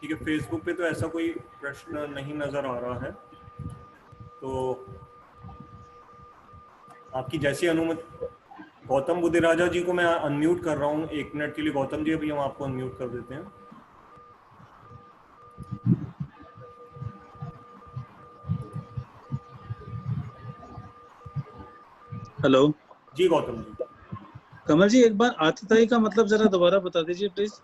ठीक है, फेसबुक पे तो ऐसा कोई प्रश्न नहीं नजर आ रहा है, तो आपकी जैसी अनुमति। गौतम बुद्धिराजा जी को मैं अनम्यूट कर रहा हूँ 1 मिनट के लिए। गौतम जी अभी हम आपको अनम्यूट कर देते हैं। हेलो जी गौतम जी। कमल जी, एक बार आतताई का मतलब जरा दोबारा बता दीजिए प्लीज।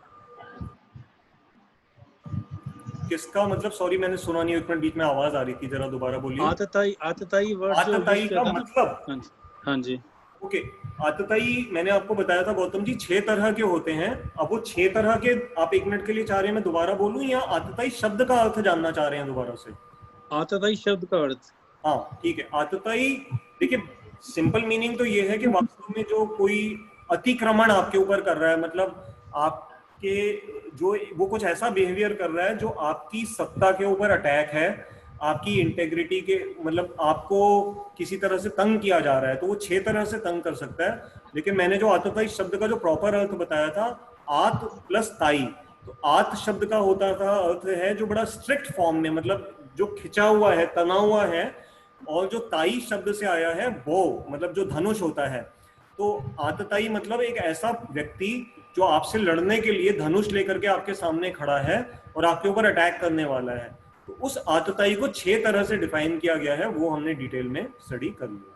किसका मतलब? सॉरी मैंने सुना नहीं, 1 मिनट बीच में आवाज आ रही थी, जरा दोबारा बोलिए। आतताई वर्ड जो यूज आतताई किया का था ना। मतलब? हाँ जी। ओके, आतताई मैंने आपको बताया था गौतम जी 6 तरह के होते हैं। अब वो 6 तरह के आप 1 मिनट के लिए चाह रहे हैं मैं दोबारा बोलूं, या आतताई शब्द का अर्थ जानना चाह रहे हैं दोबारा से? आतताई शब्द का अर्थ। हाँ ठीक है। आतताई, देखिए सिंपल मीनिंग तो ये है कि वास्तव में जो कोई अतिक्रमण आपके ऊपर कर रहा है, मतलब आपके जो वो कुछ ऐसा बिहेवियर कर रहा है जो आपकी सत्ता के ऊपर अटैक है, आपकी इंटेग्रिटी के, मतलब आपको किसी तरह से तंग किया जा रहा है, तो वो 6 तरह से तंग कर सकता है। लेकिन मैंने जो आतताई शब्द का जो प्रॉपर अर्थ बताया था, आत प्लस ताई, तो आत शब्द का होता था अर्थ है जो बड़ा स्ट्रिक्ट फॉर्म में, मतलब जो खिंचा हुआ है, तना हुआ है, और जो ताई शब्द से आया है वो मतलब जो धनुष होता है। तो आतताई मतलब एक ऐसा व्यक्ति जो आपसे लड़ने के लिए धनुष लेकर के आपके सामने खड़ा है और आपके ऊपर अटैक करने वाला है। तो उस आतताई को 6 तरह से डिफाइन किया गया है, वो हमने डिटेल में स्टडी कर लिया।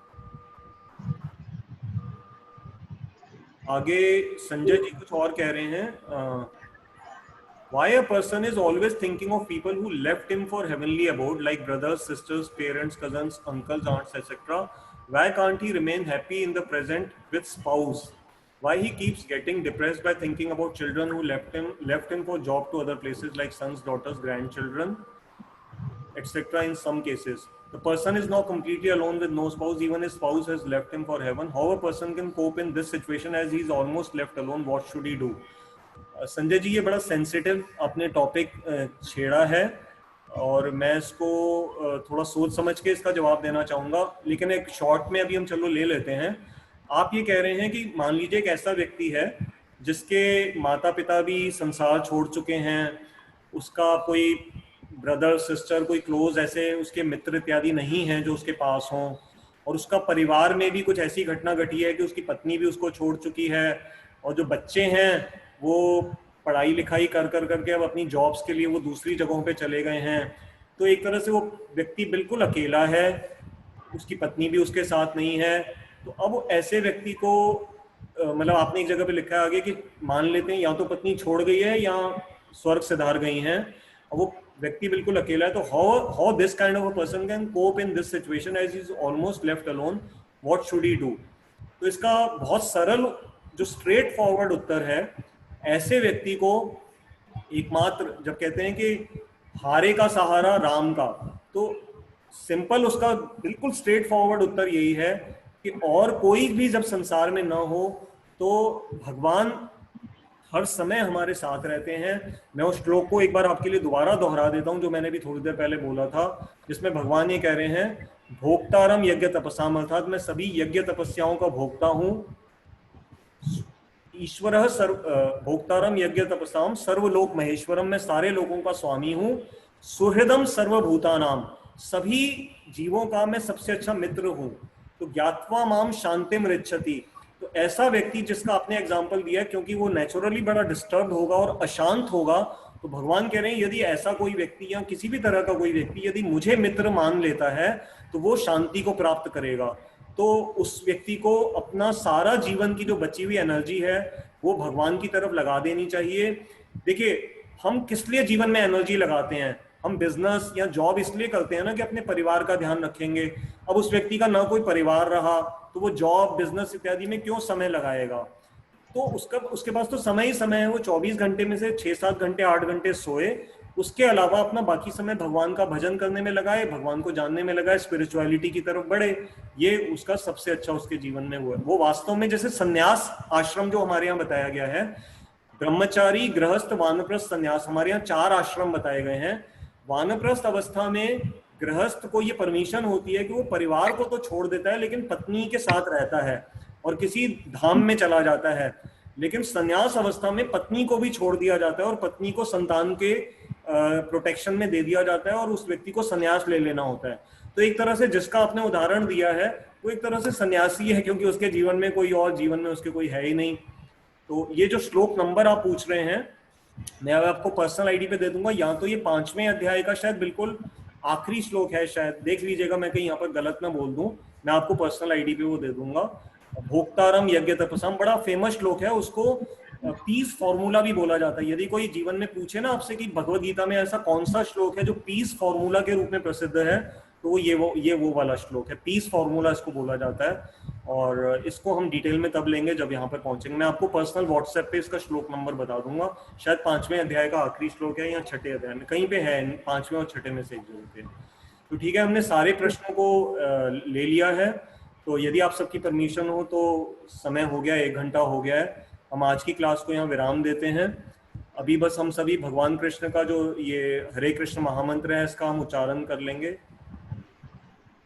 आगे संजय जी कुछ और कह रहे हैं। Why a person is always thinking of people who left him for heavenly abode, like brothers, sisters, parents, cousins, uncles, aunts, etc. Why can't he remain happy in the present with spouse? Why he keeps getting depressed by thinking about children who left him for job to other places like sons, daughters, grandchildren, etc. In some cases, the person is now completely alone with no spouse. Even his spouse has left him for heaven. How a person can cope in this situation as he is almost left alone? What should he do? Sanjay ji, ये बड़ा sensitive आपने topic छेड़ा है और मैं इसको थोड़ा सोच समझ के इसका जवाब देना चाहूँगा, लेकिन एक शॉर्ट में अभी हम चलो ले लेते हैं। आप ये कह रहे हैं कि मान लीजिए एक ऐसा व्यक्ति है जिसके माता पिता भी संसार छोड़ चुके हैं, उसका कोई ब्रदर सिस्टर, कोई क्लोज ऐसे उसके मित्र इत्यादि नहीं हैं जो उसके पास हों, और उसका परिवार में भी कुछ ऐसी घटना घटी है कि उसकी पत्नी भी उसको छोड़ चुकी है, और जो बच्चे हैं वो पढ़ाई लिखाई कर करके अब अपनी जॉब्स के लिए वो दूसरी जगहों पे चले गए हैं। तो एक तरह से वो व्यक्ति बिल्कुल अकेला है, उसकी पत्नी भी उसके साथ नहीं है। तो अब ऐसे व्यक्ति को मतलब आपने एक जगह पे लिखा है आगे कि मान लेते हैं या तो पत्नी छोड़ गई है या स्वर्ग सिधार गई हैं, और वो व्यक्ति बिल्कुल अकेला है। तो how this kind of a person can cope in this situation as he is almost left alone, what should he do? तो इसका बहुत सरल जो स्ट्रेट फॉरवर्ड उत्तर है, ऐसे व्यक्ति को एकमात्र, जब कहते हैं कि हारे का सहारा राम का, तो सिंपल उसका बिल्कुल स्ट्रेट फॉरवर्ड उत्तर यही है कि और कोई भी जब संसार में ना हो तो भगवान हर समय हमारे साथ रहते हैं। मैं उस श्लोक को एक बार आपके लिए दोबारा दोहरा देता हूं जो मैंने भी थोड़ी देर पहले बोला था, जिसमें भगवान ये कह रहे हैं, भोक्तारम यज्ञ तपस्याम, अर्थात मैं सभी यज्ञ तपस्याओं का भोक्ता हूं। ईश्वरः भोक्तारम यज्ञ तपस्याम सर्वलोक महेश्वरम, मैं सारे लोगों का स्वामी हूं। सुहृदम सर्वभूतानाम, सभी जीवों का मैं सबसे अच्छा मित्र हूं। तो ज्ञात्वा माम शांतिम रिच्छति, तो ऐसा व्यक्ति जिसका आपने एग्जाम्पल दिया, क्योंकि वो नेचुरली बड़ा डिस्टर्ब होगा और अशांत होगा, तो भगवान कह रहे हैं यदि ऐसा कोई व्यक्ति या किसी भी तरह का कोई व्यक्ति यदि मुझे मित्र मान लेता है तो वो शांति को प्राप्त करेगा। तो उस व्यक्ति को अपना सारा जीवन की जो बची हुई एनर्जी है वो भगवान की तरफ लगा देनी चाहिए। देखिए, हम किस लिए जीवन में एनर्जी लगाते हैं? हम बिजनेस या जॉब इसलिए करते हैं ना कि अपने परिवार का ध्यान रखेंगे। अब उस व्यक्ति का ना कोई परिवार रहा तो वो जॉब, बिजनेस इत्यादि में क्यों समय लगाएगा? तो उसके पास तो समय ही समय है। वो 24 घंटे में से 6-7 घंटे 8 घंटे सोए, उसके अलावा अपना बाकी समय भगवान का भजन करने में लगाए, भगवान को जानने में लगाए, स्पिरिचुअलिटी की तरफ बढ़े। ये उसका सबसे अच्छा उसके जीवन में हुआ है। वो वास्तव में जैसे संन्यास आश्रम जो हमारे यहाँ बताया गया है, ब्रह्मचारी, गृहस्थ, वानप्रस्थ, संन्यास, हमारे यहाँ 4 आश्रम बताए गए हैं। वानप्रस्थ अवस्था में गृहस्थ को ये परमिशन होती है कि वो परिवार को तो छोड़ देता है लेकिन पत्नी के साथ रहता है और किसी धाम में चला जाता है। लेकिन संन्यास अवस्था में पत्नी को भी छोड़ दिया जाता है और पत्नी को संतान के प्रोटेक्शन में दे दिया जाता है और उस व्यक्ति को संन्यास ले लेना होता है। तो एक तरह से जिसका आपने उदाहरण दिया है वो एक तरह से सन्यासी है, क्योंकि उसके जीवन में कोई और जीवन में उसके कोई है ही नहीं। तो ये जो श्लोक नंबर आप पूछ रहे हैं, मैं अब आपको पर्सनल आईडी पे दे दूंगा, या तो ये 5वें अध्याय का शायद बिल्कुल आखिरी श्लोक है, शायद देख लीजिएगा, मैं कहीं यहाँ पर गलत ना बोल दूं, मैं आपको पर्सनल आईडी पे वो दे दूंगा। भोक्तारम यज्ञ तपसम, बड़ा फेमस श्लोक है, उसको पीस फॉर्मूला भी बोला जाता है। यदि कोई जीवन में पूछे ना आपसे कि भगवद गीता में ऐसा कौन सा श्लोक है जो पीस फॉर्मूला के रूप में प्रसिद्ध है, तो ये वो वाला श्लोक है। पीस फॉर्मूला इसको बोला जाता है, और इसको हम डिटेल में तब लेंगे जब यहाँ पर पहुंचेंगे। मैं आपको पर्सनल व्हाट्सएप पे इसका श्लोक नंबर बता दूंगा, शायद 5वें अध्याय का आखिरी श्लोक है या 6ठे अध्याय में, कहीं पे है, 5वें और 6ठे में से एक जगह पे। तो ठीक है, हमने सारे प्रश्नों को ले लिया है। तो यदि आप सबकी परमिशन हो तो समय हो गया, 1 घंटा हो गया है, हम आज की क्लास को यहाँ विराम देते हैं। अभी बस हम सभी भगवान कृष्ण का जो ये हरे कृष्ण महामंत्र है इसका हम उच्चारण कर लेंगे।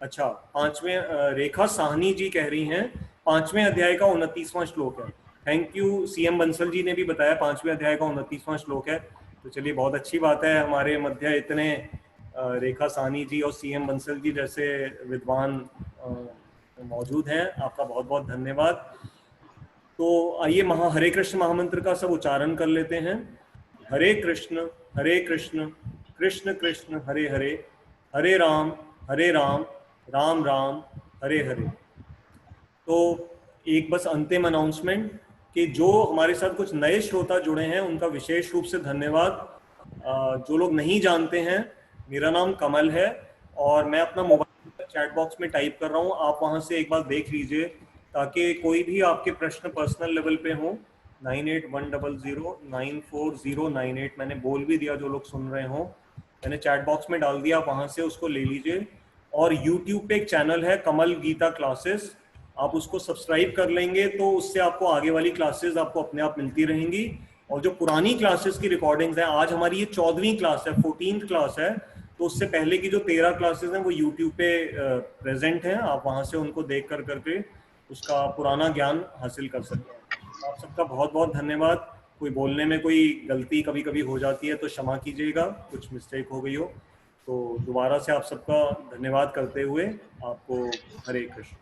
अच्छा, 5वें रेखा साहनी जी कह रही हैं 5वें अध्याय का 29वां श्लोक है। Thank you, CM Bansal ji ने भी बताया 5वें अध्याय का 29वां श्लोक है। तो चलिए, बहुत अच्छी बात है, हमारे मध्य इतने रेखा साहनी जी और सीएम बंसल जी जैसे विद्वान मौजूद हैं। आपका बहुत बहुत धन्यवाद। तो आइए हरे कृष्ण महामंत्र का सब उच्चारण कर लेते हैं। हरे कृष्ण कृष्ण कृष्ण हरे हरे, हरे राम राम राम हरे हरे। तो एक बस अंतिम अनाउंसमेंट कि जो हमारे साथ कुछ नए श्रोता जुड़े हैं उनका विशेष रूप से धन्यवाद। जो लोग नहीं जानते हैं, मेरा नाम कमल है और मैं अपना मोबाइल चैट बॉक्स में टाइप कर रहा हूँ, आप वहां से एक बार देख लीजिए ताकि कोई भी आपके प्रश्न पर्सनल लेवल पे हो। 9810094098 मैंने बोल भी दिया, जो लोग सुन रहे हो मैंने चैट बॉक्स में डाल दिया, वहां से उसको ले लीजिए। और YouTube पे एक चैनल है कमल गीता क्लासेस, आप उसको सब्सक्राइब कर लेंगे तो उससे आपको आगे वाली क्लासेस आपको अपने आप मिलती रहेंगी। और जो पुरानी क्लासेस की रिकॉर्डिंग्स हैं, आज हमारी ये 14वीं क्लास है, 14th क्लास है, तो उससे पहले की जो 13 क्लासेस हैं वो YouTube पे प्रेजेंट हैं, आप वहां से उनको देख कर करके उसका पुराना ज्ञान हासिल कर सकते हैं। आप सबका बहुत बहुत धन्यवाद। कोई बोलने में कोई गलती कभी कभी हो जाती है तो क्षमा कीजिएगा, कुछ मिस्टेक हो गई हो तो। दोबारा से आप सबका धन्यवाद करते हुए आपको हरे कृष्ण।